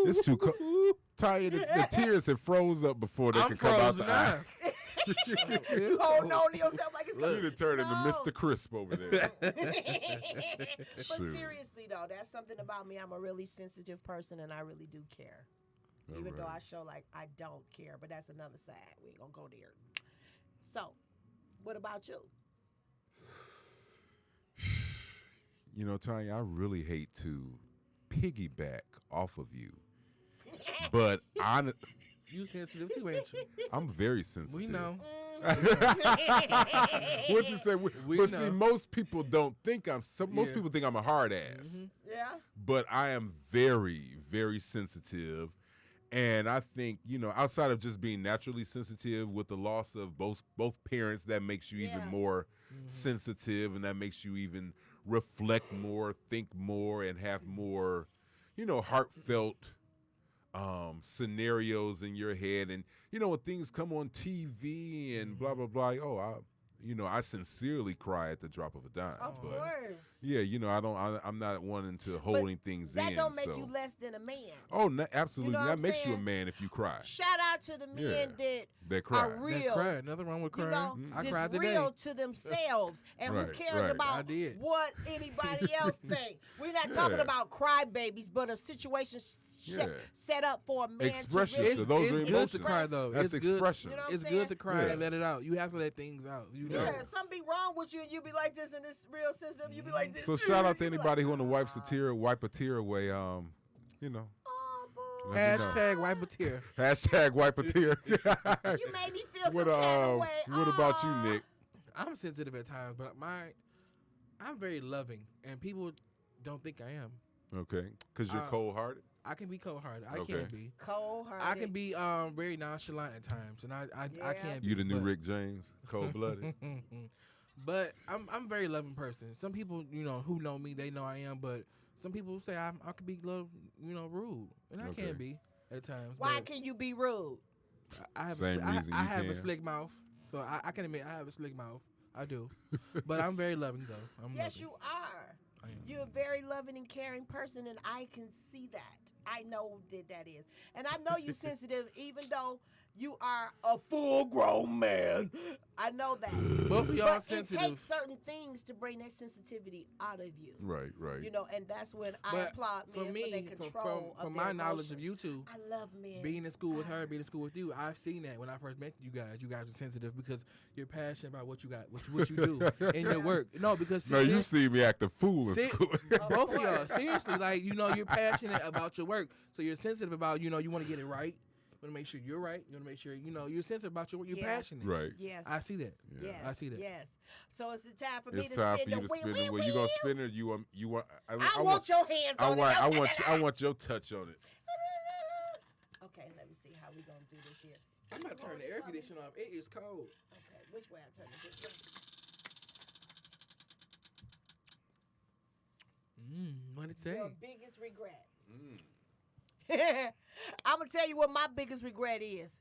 It's too cold. Tanya, the tears have froze up before they I'm can come out frozen the now. eye. You holding on to yourself like it's You coming. need to turn into No. Mr. Crisp over there. But Shoot. seriously, though, that's something about me. I'm a really sensitive person, and I really do care. Even though I show like I don't care, but that's another side. We ain't gonna go there. So, what about you? You know, Tanya, I really hate to piggyback off of you, but You sensitive too, ain't you? I'm very sensitive. We know. What you say? We But know. see, most people don't think most Yeah. people think I'm a hard ass. Yeah. But I am very, very sensitive. And I think, you know, outside of just being naturally sensitive, with the loss of both parents, that makes you even more sensitive, and that makes you even reflect more, think more, and have more, you know, heartfelt scenarios in your head. And, you know, when things come on TV and blah, blah, blah, I sincerely cry at the drop of a dime. Of but course. yeah, you know, I'm not one into holding things That in. don't make so. you less than a man. Oh, absolutely. You know what That I'm makes you a saying? man if you cry. Shout out to the men That cry. are That real. cried. Nothing wrong with You crying. know, I just cried today. real to themselves, and Right, who cares right. I about did. what anybody else think? We're not talking Yeah. about crybabies, but a situation set up for a man Express to really yourself. Those are it's good to emotions. cry though. That's it's good. expression. You know what It's I'm good saying? to cry Yeah. and let it out. You have to let things out. You know. Yeah, something be wrong with you, and you be like this, and it's real sensitive. You be like this. So shout out to You be anybody like, who want to wipe a tear away. You know, "Oh, boo." Let me know. Hashtag wipe a tear. hashtag wipe a tear. You made me feel some what kind of way. what about you, Aw. Nick? I'm sensitive at times, but I'm very loving, and people don't think I am. Okay, because you're cold-hearted. I can be cold-hearted. I Okay. can be. Cold-hearted. I can be very nonchalant at times, and I Yeah. can't be. You the new but- Rick James, cold-blooded. But I'm a very loving person. Some people, you know, who know me, they know I am. But some people say I could be a little, you know, rude, and I Okay. can be at times. Why but can you be rude? I have Same I reason you have a can. slick mouth, so I can admit I have a slick mouth. I do, but I'm very loving though. I'm Yes, loving. you are. I am. You're a very loving and caring person, and I can see that. I know that is. And I know you're sensitive, even though you are a full-grown man. I know that. Both of y'all but sensitive. it takes certain things to bring that sensitivity out of you. Right, right. You know, and that's when I But applaud for men for me, their control of from their my knowledge of emotions. you two, I love men. being in school with her, being in school with you, I've seen that when I first met you guys. You guys are sensitive because you're passionate about what you got, what you do in your work. No, because No, you see me act a fool in Sit- school. both of y'all, seriously, like, you know, you're passionate about your work, so you're sensitive about, you know, you want to get it right. You want to make sure you're right. You want to make sure, you know, you're sensitive about your work. You're Yeah. passionate. Right. Yes. I see that. Yes. I see that. Yes. So it's the time for me It's to time spin for you the to spin it. wheel. Well, you gonna spin it? Or you want? I want your hands on it. I want your touch on it. Okay, let me see how we gonna do this here. I'm about to turn the air conditioner off. It is cold. Okay, which way I turn it? This way. What did it say? Your biggest regret. I'm gonna tell you what my biggest regret is.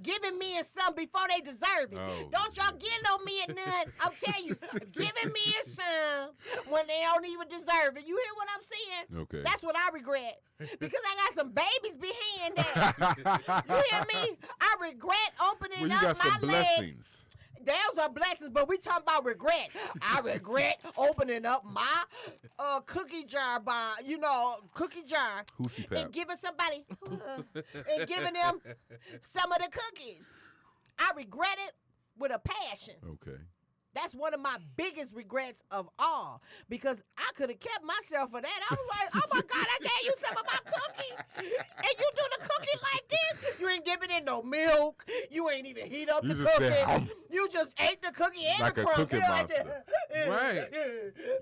Giving men some before they deserve it. Oh, Don't y'all give no men none. I'm telling you, giving men some when they don't even deserve it. You hear what I'm saying? Okay. That's what I regret. Because I got some babies behind that. You hear me? I regret opening Well, you up got my some legs. blessings. Those are blessings, but we talking about regret. I regret opening up my cookie jar cookie jar. Hoosie pap. And giving somebody, and giving them some of the cookies. I regret it with a passion. Okay. That's one of my biggest regrets of all, because I could have kept myself for that. I was like, oh my God, I gave you some of my cookie. And you do the cookie like this? You ain't giving it no milk. You ain't even heat up You the just cookie. said, You just ate the cookie and Like the a crumb. Cookie Monster. Right.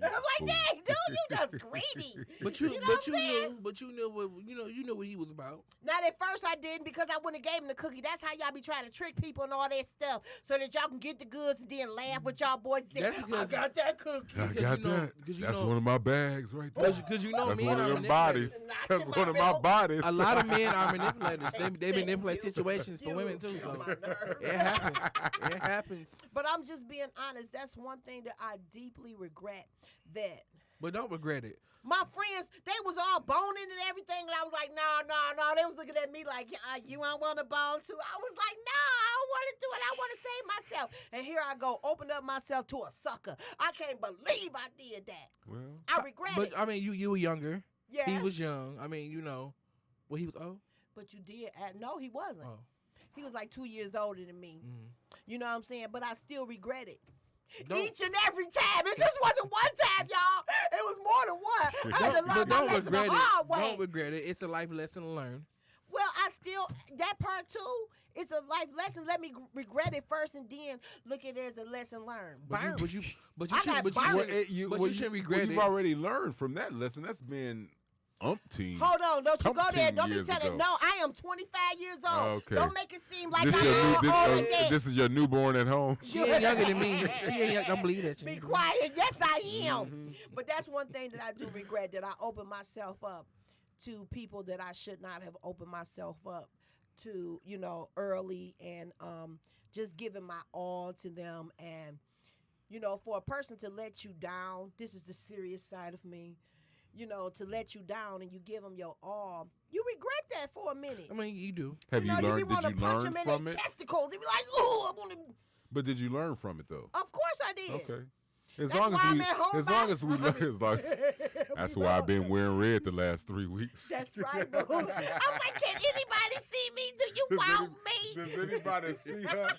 I'm like, dang, dude, you just greedy. But you know what I'm saying? you knew what he was about. Not at first I didn't because I wouldn't have gave him the cookie. That's how y'all be trying to trick people and all that stuff so that y'all can get the goods and then laugh with y'all boys and say, That's I because- got that cookie. I got that. That's one of my bags right there. Because you know That's men one of are them manipulators. bodies. Notch That's in one my of my belt. bodies. A lot of men are manipulators. They Can't manipulate stand situations you. for women too. You So on my nerves. it happens. It happens. But I'm just being honest. That's one thing that I deeply regret. That But don't regret it. my friends, they was all boning and everything, and I was like, no. They was looking at me like, you don't want to bone too? I was like, no, I don't want to do it. I want to save myself. And here I go, opened up myself to a sucker. I can't believe I did that. Well, I regret But it. I mean, you were younger. Yes. He was young. I mean, well, he was old. But you did. No, he wasn't. Oh. He was like 2 years older than me. You know what I'm saying? But I still regret it. Don't- Each and every time. It just wasn't one time, y'all. It was more than one. I had to learn But my don't lesson regret the it. hard way. Don't regret it. It's a life lesson to learn. Well, I still, that part too, it's a life lesson. Let me regret it first and then look at it as a lesson learned. But Burn. you I shouldn't. got But burned. you shouldn't regret you've it. already learned from that lesson. That's been umpteen. Hold on, don't you go there. 10 Don't be years telling. ago. No, I am 25 years old. Okay. Don't make it seem like This I'm your all older than this is your newborn at home. She ain't younger than me. She ain't young. Don't believe that. She Be ain't quiet. Yes, I am. But that's one thing that I do regret, that I opened myself up to people that I should not have opened myself up to, early, and just giving my all to them. And, for a person to let you down, this is the serious side of me, to let you down and you give them your all, you regret that for a minute. I mean, you do. Have you You learned? want Did to you punch learn them in from their it? testicles. They be like, "Ooh, I want to." But did you learn from it though? Of course I did. Okay. As That's long why I'm at home as long as we learn, that's why I've been wearing red the last 3 weeks. That's right, boo. I'm like, can anybody see me? Do you want me? Does anybody see her?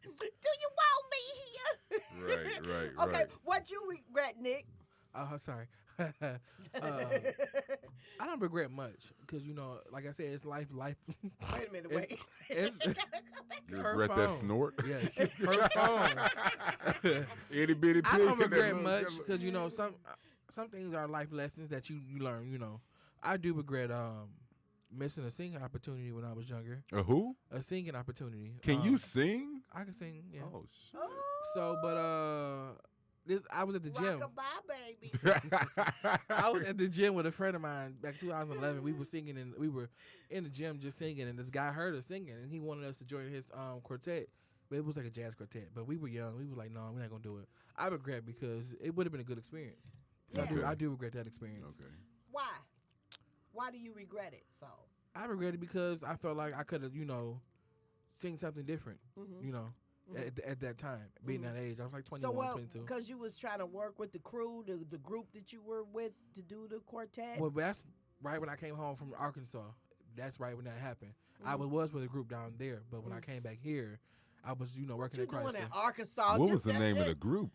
Do you want me here? Right. Okay, what you regret, Nick? Oh, sorry. I don't regret much because like I said, it's life. Wait a minute, It's- wait. it's- You Her regret that phone. snort? Yes, her phone. Itty bitty I pig. don't in that regret little- much because some things are life lessons that you learn. I do regret missing a singing opportunity when I was younger. A who? A singing opportunity. Can you sing? I can sing. Yeah. Oh shit. So, but I was at the gym. Rock-a-bye, baby. I was at the gym with a friend of mine back 2011. We were singing and we were in the gym just singing, and this guy heard us singing and he wanted us to join his quartet. But it was like a jazz quartet. But we were young. We were like, no, we're not gonna do it. I regret because it would have been a good experience. So Yeah. I do regret that experience. Okay. Why? Why do you regret it? So. I regret it because I felt like I could have, sing something different. At that time, being that age, I was like 21, So what? 22. Because you was trying to work with the crew, the group that you were with to do the quartet. Well, that's right when I came home from Arkansas. That's right when that happened. I was with a group down there, but when I came back here, I was, what working you at doing Chrysler. in Arkansas? What was Just the name of it. the group?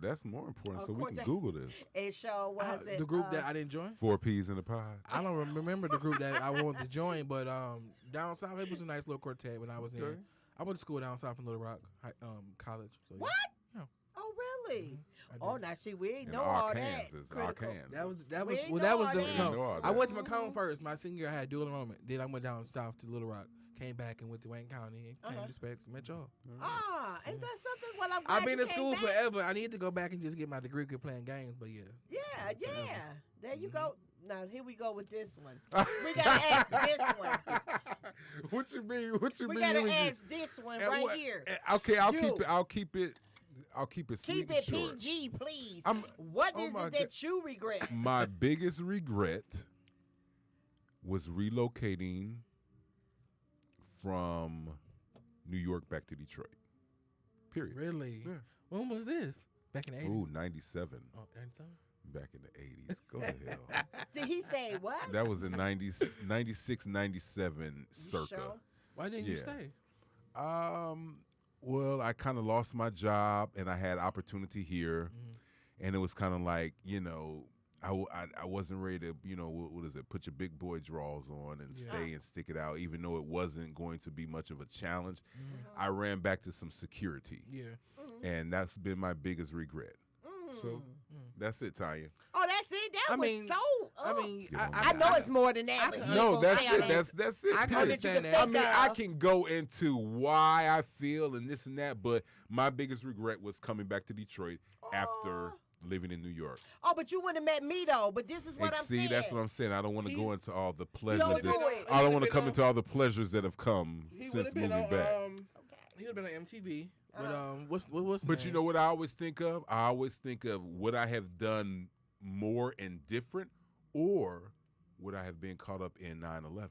That's more important, so we can quartet. Google this. It sure was it. The group that I didn't join. 4 peas in a pod. I don't remember the group that I wanted to join, but down south it was a nice little quartet when I was in. Okay. I went to school down south in Little Rock College. So, What? Yeah. Oh, really? I Oh, did. now see, we ain't In know all that. Arkansas. Critical. Arkansas. That We was ain't well. know That was all the that. Know all no. I that. went to Macomb first. My senior year, I had dual enrollment. Then I went down south to Little Rock, came back and went to Wayne County and came to Specs and met y'all. Ah, ain't that something? Well, I'm glad I've been you in came school back. forever. I need to go back and just get my degree. Quit playing games, but yeah. Yeah. There you go. Now here we go with this one. We gotta ask this one. What you mean? What you We mean? gotta when you- ask this one And right what- here. Okay, I'll You. keep it. I'll keep it sweet Keep it and short. PG, please. What oh is my it that you regret? My biggest regret was relocating from New York back to Detroit. Period. Really? Yeah. When was this? Back in the 80s? Ooh, 97. Oh, 97? Back in the 80s. Go to hell. Did he say what? That was in 96, 97 circa. sure? Why didn't you Yeah. stay? Well, I kind of lost my job and I had opportunity here. And it was kind of like, I wasn't ready to, what is it? Put your big boy drawers on and stay and stick it out, even though it wasn't going to be much of a challenge. I ran back to some security. Yeah. And that's been my biggest regret. So that's it, Tanya. Oh, that's it. That was so. I know it's more than that. No, that's it. That's it. I can understand that. I mean, I can go into why I feel and this and that, but my biggest regret was coming back to Detroit after living in New York. Oh, but you wouldn't have met me though. But this is what I'm saying. See, that's what I'm saying. I don't want to go into all the pleasures. I I don't want to come into all the pleasures that have come since moving back. He would have been on MTV. But what's But you know what I always think of? I always think of would I have done more and different, or would I have been caught up in 9/11?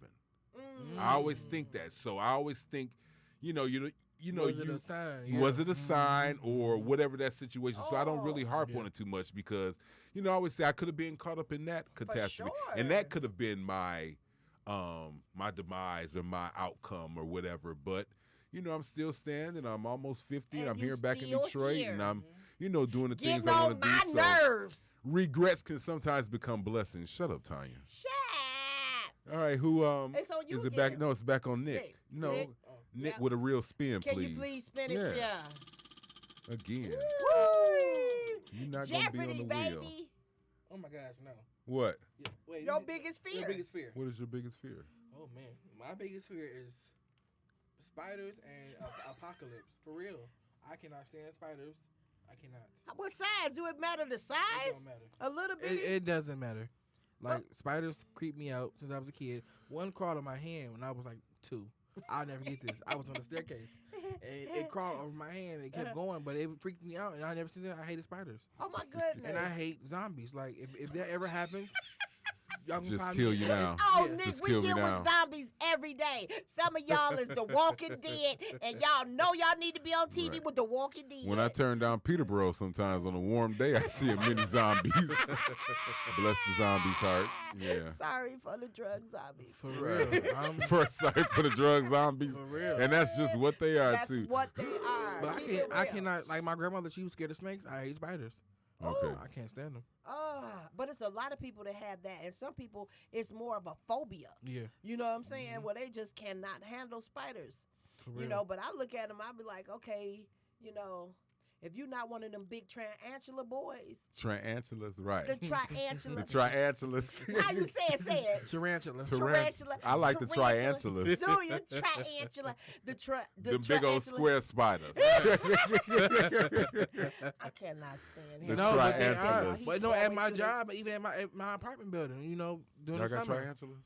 I always think that. So I always think, was it a sign? Was it a sign or whatever that situation? So I don't really harp on it too much because, I always say I could have been caught up in that catastrophe, and that could have been my my demise or my outcome or whatever. But I'm still standing. I'm almost 50. And I'm here back in Detroit, and I'm doing the things I want to do. Getting on my nerves. Regrets can sometimes become blessings. Shut up, Tanya. Shut. All right, who It's on you is it again. back? No, it's back on Nick. No, Nick with a real spin, please. Can you please spin it? Yeah. Again. Woo! You're not Jeopardy, gonna be on the baby. wheel. Oh my gosh, no. What? Yeah, wait, Your biggest fear. Your biggest fear. What is your biggest fear? Oh man, my biggest fear is spiders and apocalypse. For real, I cannot stand spiders. I cannot. What size? Do it matter the size? It don't matter. A little bit. It doesn't matter. Like spiders creep me out since I was a kid. One crawled on my hand when I was like 2. I'll never get this. I was on the staircase and it crawled over my hand and it kept going, but it freaked me out and I never seen it. I hated spiders. Oh my goodness. And I hate zombies. Like if that ever happens, y'all can Just find kill me. you now. Oh, Yeah. Nick, Just we kill me deal now. with zombies every day. Some of y'all is The Walking Dead, and y'all know y'all need to be on TV Right. with The Walking Dead. When I turn down Peterborough sometimes on a warm day, I see a mini zombies. Bless the zombies' heart. Yeah. Sorry for the drug zombies. For real. First sorry for the drug zombies. For real. And that's just what they are That's too. what they are. But Keep it I real. cannot, like my grandmother, she was scared of snakes. I hate spiders. Okay. I can't stand them. But it's a lot of people that have that, and some people it's more of a phobia. Yeah. You know what I'm saying? Where they just cannot handle spiders. For real. But I look at them, I be like, okay, if you're not one of them big tarantula boys, Tarantulas, right. the triantula. The triantulas. How you say it? Tarantula. Tarantula. I like the Tarantula. triantulas. Do you? Triantula. The big old triantula. square spiders. I cannot stand The him. No, but they are. triantulas. But no, at my job, even at my apartment building, during Y'all the got summer. triantulas?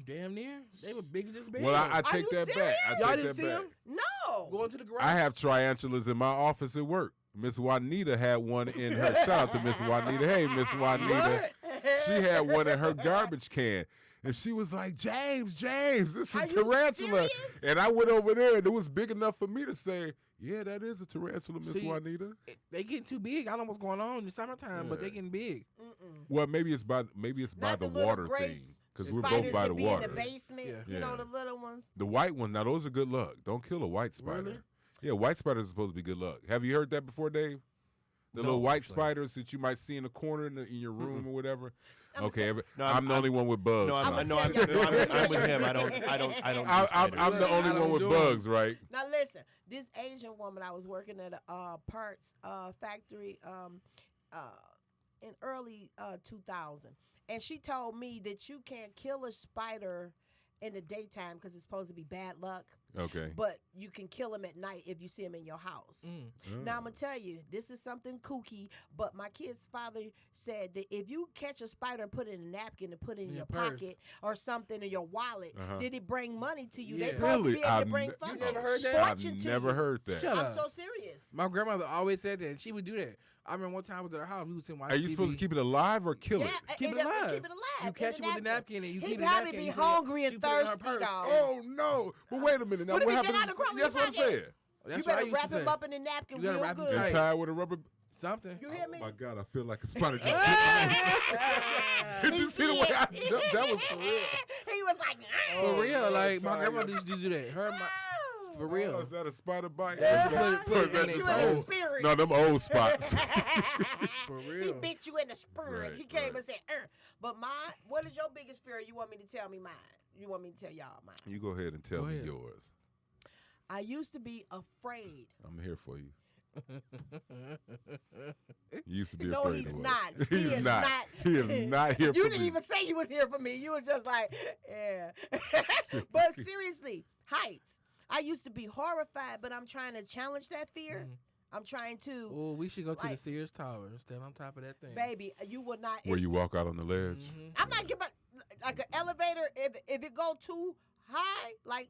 Damn near. They were big as this big. Well, I Are take you that back. serious? I Y'all take didn't that see back. them? No. Going to the garage. I have triantulas in my office at work. Miss Juanita had one in her. Shout out to Miss Juanita. Hey, Miss Juanita. She had one in her garbage can. And she was like, James, this is Are a you tarantula. serious? And I went over there, and it was big enough for me to say, yeah, that is a tarantula, Miss See, Juanita. They getting too big. I don't know what's going on in the summertime, but Yeah. they getting big. Well, maybe it's by Not the little water gray thing. Because we're spiders both by that the be water. in the basement. Yeah. Yeah. The little ones. The white one, now those are good luck. Don't kill a white spider. Really? Yeah, white spiders are supposed to be good luck. Have you heard that before, Dave? The No, little white actually. spiders that you might see in the corner in your room or whatever. Okay, No, I'm the only one with bugs. No, so. I'm tell y'all. I'm with him. I don't. do I'm spiders. the only I one don't with do bugs, right? Now listen, this Asian woman, I was working at a parts factory in early 2000, and she told me that you can't kill a spider in the daytime because it's supposed to be bad luck, Okay. but you can kill them at night if you see them in your house. Now I'm gonna tell you, this is something kooky, but my kid's father said that if you catch a spider and put it in a napkin and put it in In your your purse. pocket or something in your wallet, did it bring money to you? Yeah. They supposed to Really? be able to bring I've funds. never heard that? Fortune I've to never you. heard that. Shut I'm up. so serious. My grandmother always said that, and she would do that. I remember one time I was at her house. We was sitting watching Are you TV. supposed to keep it alive or kill it? Keep it and alive. Keep it alive. You in catch the it with the napkin and you He keep it in the probably napkin. be you put it- hungry and you put it in her thirsty, purse. dog. Oh no! But wait a minute. Now What if what he get happened? out of crumb in That's your what I'm pocket? saying. That's You what I better used wrap to him say. up in the napkin You gotta real wrap him good. And tight. tie it with a rubber. Something. You hear me? Oh my God! I feel like a spider. Did He you see the way I did. jumped? That was for real. He was like, For real, like my grandmother used to do that. Her and my For real. Oh, is that a spider bite? Put it in Bit you their in the throat. spirit. No, them old spots. For He real. bit you in the spirit. Right, He came right. and said, But what is your biggest fear? You want me to tell me mine? You want me to tell y'all mine? You go ahead and tell Go me ahead. yours. I used to be afraid. I'm here for you. You used to be No, afraid he's of what? not. He's He is not. not. He is not here for You me. didn't even say you was here for me. You was just like, yeah. But seriously, heights. I used to be horrified, but I'm trying to challenge that fear. I'm trying to, Oh, we should go to the Like- Sears Tower and stand on top of that thing. baby, you will not. Where you walk out on the ledge. I'm not giving like an elevator. If it go too high, like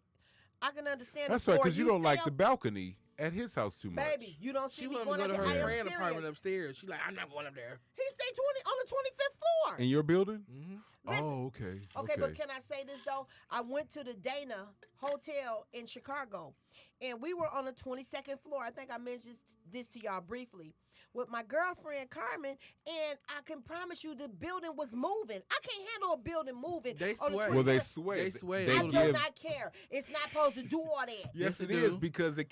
I can understand. That's the right, floor. because you don't stay like on- the balcony at his house too much. Baby, you don't see She me wanted to going go up to there. her I am friend's apartment serious. upstairs. She like, I'm not going up there. He stayed on the 25th floor. In your building? Mm-hmm. Listen. Oh, okay. Okay, but can I say this though? I went to the Dana Hotel in Chicago, and we were on the 22nd floor. I think I mentioned this to y'all briefly with my girlfriend Carmen, and I can promise you the building was moving. I can't handle a building moving. They on the sway. Well, they 22nd. sway. They sway. They I They do give. not care. It's not supposed to do all that. Yes, Yes, it they is do. because it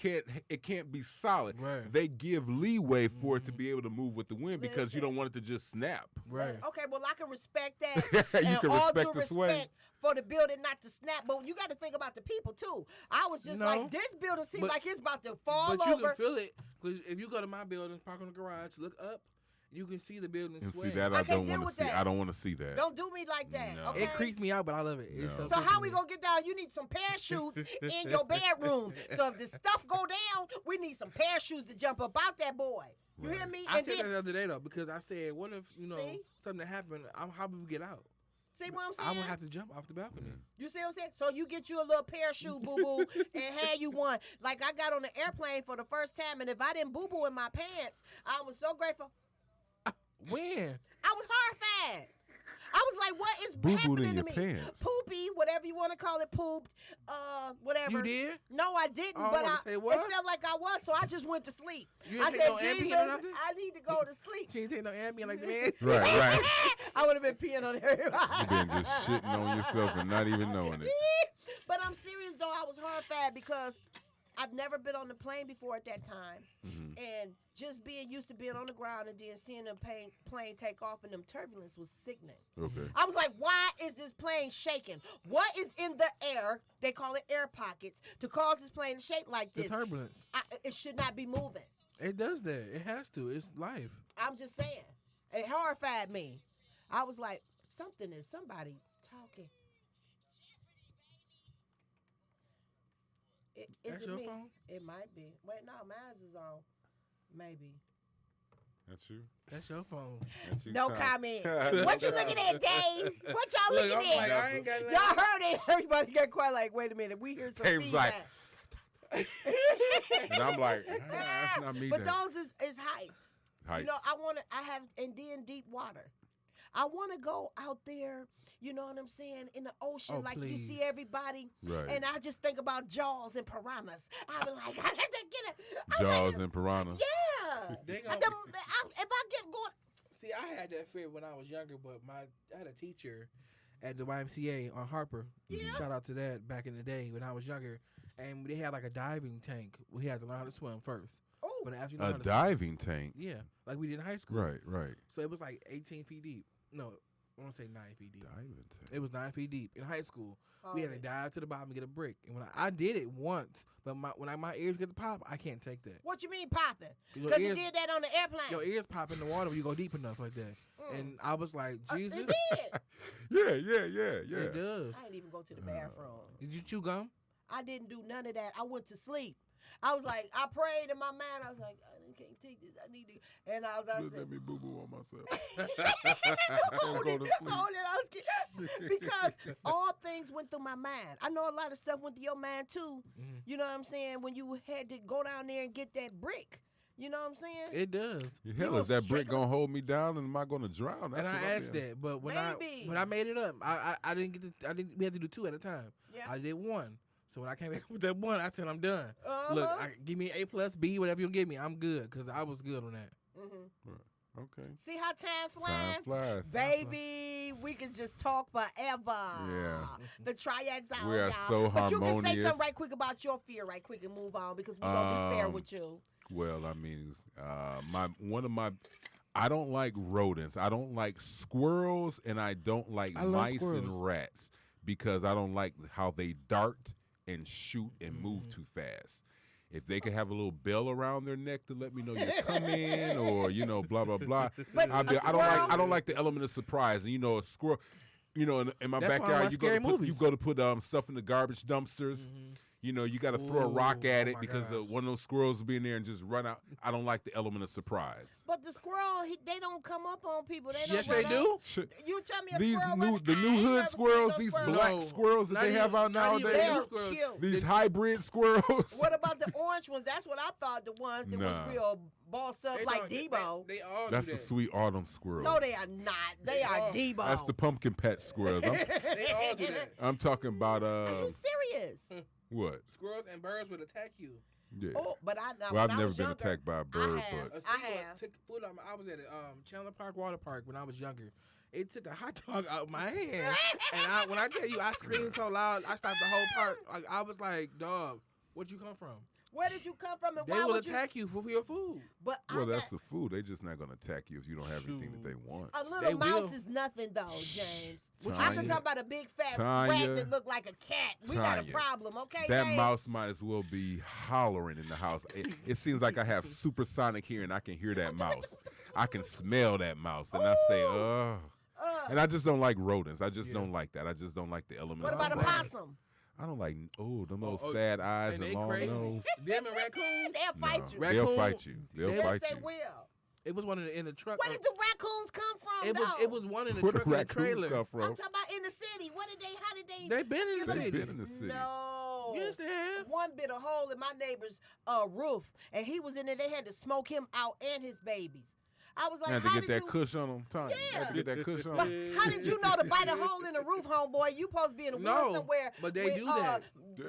can't be solid. Right. They give leeway for it to be able to move with the wind because you Listen. don't want it to just snap. Right. Okay, well I can respect that. You and can all respect due the sway. respect for the building not to snap, but you got to think about the people too. I was just No. like, this building seems But- like it's about to fall But you over. can feel it because if you go to my building, park in the garage, look up, you can see the building And sway. see that I I can't don't deal want with to see. that. I don't want to see that. Don't do me like that. No. Okay? It creeps me out, but I love it. It's No. So how we good. gonna get down? You need some parachutes in your bedroom. So if the stuff go down, we need some parachutes to jump up out that boy. You hear Right. me? I And said that then the other day though because I said, what if See? something happened? How would we get out? see what I'm I saying? would have to jump off the balcony. You see what I'm saying? So you get you a little parachute, boo boo, and have you one. Like I got on the airplane for the first time, and if I didn't boo boo in my pants, I was so grateful. When? I was horrified. I was like, what is Boo-booed happening in to your me? pants. Poopy, whatever you want to call it, pooped, whatever. You did? No, I didn't, Oh, I but wanna say, what? it felt like I was, so I just went to sleep. You I didn't said, take no Ambien or Jesus, nothing? I need to go to sleep. She ain't take no Ambien like the man. Right, right. I would have been peeing on everybody. You've been just shitting on yourself and not even knowing it. But I'm serious, though. I was horrified because I've never been on the plane before at that time. Mm-hmm. And just being used to being on the ground and then seeing the plane take off and them turbulence was sickening. Okay. I was like, why is this plane shaking? What is in the air, they call it air pockets, to cause this plane to shake like The this? turbulence. It should not be moving. It does that. It has to. It's life. I'm just saying. It horrified me. I was like, somebody talking. Is That's it your me? phone? It might be. Wait, no, mine is on. Maybe. That's you. That's your phone. That's you. No Tom. comment. What you looking at, Dave? What y'all Look, looking I'm at? like, I ain't got nothing. Y'all heard it. Everybody got quiet like, wait a minute. We hear some Dave's like, feedback. And I'm like, that's not me. But then. those is heights. Heights. You know, I have, and then deep water. I want to go out there, you know what I'm saying, in the ocean, Oh, like you please. see everybody. Right. And I just think about Jaws and piranhas. I be like, I had to get it. Jaws and piranhas. Yeah. They If gon- I get going, See, I had that fear when I was younger, but I had a teacher at the YMCA on Harper. Shout out to that back in the day when I was younger. And they had like a diving tank. We had to learn how to swim first. oh, But after you learn A how to diving tank. swim, yeah, like we did in high school. Right, right. So it was like 18 feet deep. No, I want to say 9 feet deep. Diving tank. It was 9 feet deep in high school. Oh, We had to okay. dive to the bottom and get a brick. And when I did it once, but when my ears get to pop, I can't take that. what you mean popping? Your Because you ears- did that on the airplane. Your ears pop in the water when you go deep enough like that. And I was like, Jesus, It did. Yeah. it does. I didn't even go to the bathroom. Did you chew gum? I didn't do none of that. I went to sleep. I was like, I prayed in my mind. I was like, I can't take this. I need to. And I Look said, at me boo boo on myself. hold go it, to sleep. hold it. I was kidding. Because all things went through my mind. I know a lot of stuff went through your mind too. Mm-hmm. You know what I'm saying? When you had to go down there and get that brick. You know what I'm saying? It does. Hell, gonna is that brick straight gonna hold me down and am I gonna drown? That's And what I I'm asked being- that, but when Maybe. I made it up, I didn't get to, I didn't. We had to do 2 at a time. Yeah. I did 1. So when I came back with that 1, I said I'm done. Uh-huh. Look, give me A+, B, whatever you give me, I'm good because I was good on that. Mm-hmm. Okay. See how time Time flies? flies. Baby, we can just talk forever. Yeah. The TriadZone, We are y'all. so But you can say harmonious. something right quick about your fear right quick and move on because we're going to be fair with you. Well, I mean, I don't like rodents. I don't like squirrels, and I don't like I love mice squirrels. and rats because I don't like how they dart and shoot and move too fast. If they could have a little bell around their neck to let me know you're coming, or blah blah blah. But I squirrel- don't like the element of surprise. And a squirrel. In my That's why I backyard, like you scary go to movies. put stuff in the garbage dumpsters. You got to throw a rock Ooh, at oh it my because gosh. one of those squirrels will be in there and just run out. I don't like the element of surprise. But the squirrel, they don't come up on people. They don't Yes, they run do. up. You tell me a These squirrel new run- the I new ain't hood never seen squirrels, no these squirrel. black No, squirrels that not they have even- out not even nowadays. They're squirrels. cute. These hybrid squirrels. What about the orange ones? That's what I thought. The ones that Nah. was real boss up They like don't- Debo. They all That's do the that. sweet autumn squirrels. No, they are not. They are are. Debo. That's the pumpkin patch squirrels. They all do that. I'm talking about Are you serious? what? Squirrels and birds would attack you. Yeah. Oh, but I know. Well, when I've I never was been younger, attacked by a bird, have. but A I seagull have. took food out I was at Chandler Park Water Park when I was younger. It took a hot dog out of my hand, and when I tell you, I screamed so loud, I stopped the whole park. I was like, "Dog, where'd you come from?" Where did you come from, and They why will would you? attack you for your food. But well, I that's got, the food. They just not gonna attack you if you don't have anything that they want. a They little mouse will. is nothing though, James. I Tanya. can talk about a big fat Tanya. rat that look like a cat. We got a Tanya. problem, okay? That Dave? mouse might as well be hollering in the house. It seems like I have supersonic hearing. I can hear that mouse. I can smell that mouse, and I say, ugh. And I just don't like rodents. I just don't like that. I just don't like the element. What of about a surprise. possum? I don't like them little Oh, sad eyes and and they long crazy. nose. Them and raccoons. They'll fight you. Raccoon- They'll fight you. They'll they- fight They you. will. It was one in the truck. Where did the raccoons come from? It was though? it was one in the Where truck the in the raccoons trailer. come I'm from? talking about in the city. What did they? How did they? They been in the They've city. been in the city. No. Yes, they have. One bit a hole in my neighbor's roof, and he was in there. They had to smoke him out and his babies. I was like, Had to how get did that you? cush on them. Tanya. Had to get that cush on But them. how did you know to bite a hole in the roof, homeboy? You supposed to be in the woods No, somewhere. but they with, do that. Yeah.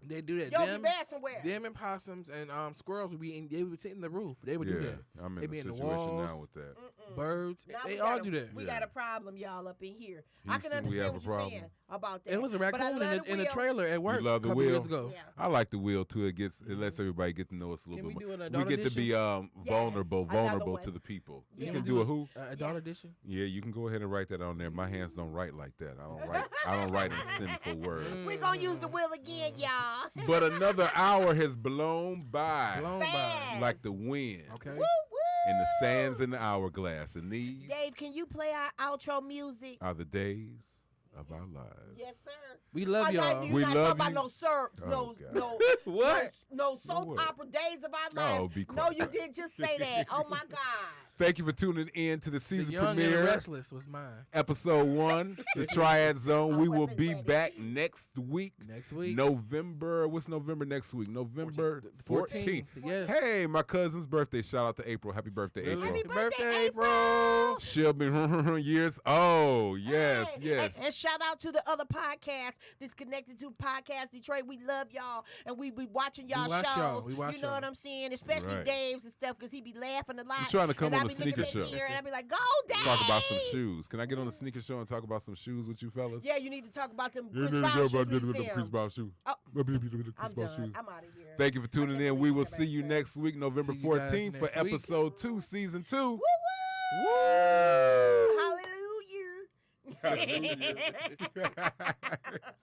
They do that. Yogi Them, Bear somewhere. them and possums and squirrels would they would sit in the roof. They would do Yeah, that. I'm They in a be in the situation walls. now with that. Birds. Now They we all got do that. We Yeah. got a problem, y'all, up in here. I can Houston, we have understand a what you're problem. saying about that. It was a But I raccoon love in a wheel. trailer at work love a the couple wheel? years ago. Yeah. I like the wheel too. It lets everybody get to know us a little Can bit we more. do an We adult get to be edition? vulnerable another one. to the people. Yeah. You Can can we do a who? Adult edition. Yeah, you can go ahead and write that on there. My hands don't write like that. I don't write in sinful words. We're going to use the wheel again, y'all. But another hour has blown by Blown by. Fast. like the wind Okay. Woo, woo. in the sands in the hourglass. And these Dave, can you play our outro music? are the days of our lives. Yes, sir. We love I'm y'all. not, you're We not love talking you. about no sir, Oh, God. no What? no soap what? opera days of our Oh, lives. be No, quiet. you didn't just say that. Oh my God. Thank you for tuning in to the The season Young and the premiere. Restless was mine. Episode 1, the Triad Zone. I We will wasn't be ready. back next week. Next week. November. What's November next week? November 14th. Yes. Hey, my cousin's birthday. Shout out to April. Happy birthday, April. Happy birthday, April. She'll be years old. Yes, Hey, yes. And shout out to the other podcasts that's connected to Podcast Detroit. We love y'all, and we be watching y'all watch shows. y'all. We watch you know y'all. what I'm saying? Especially Right. Dave's and stuff, because he be laughing a lot. He's trying to come and on I the be looking sneaker at show. Ear, and I be like, go, Dave. Talk about some shoes. Can I get on the sneaker show and talk about some shoes with you fellas? Yeah, you need to talk about them You Chris need to Brown go shoes. about we with see the Chris 'em. Brown shoe. Oh, With the Chris I'm Brown done. shoes. I'm out of here. Thank you for tuning can't in. believe We you will got see you back next week, November See you guys 14th, for next week. episode 2, season 2. Woo woo! Hallelujah. Hallelujah.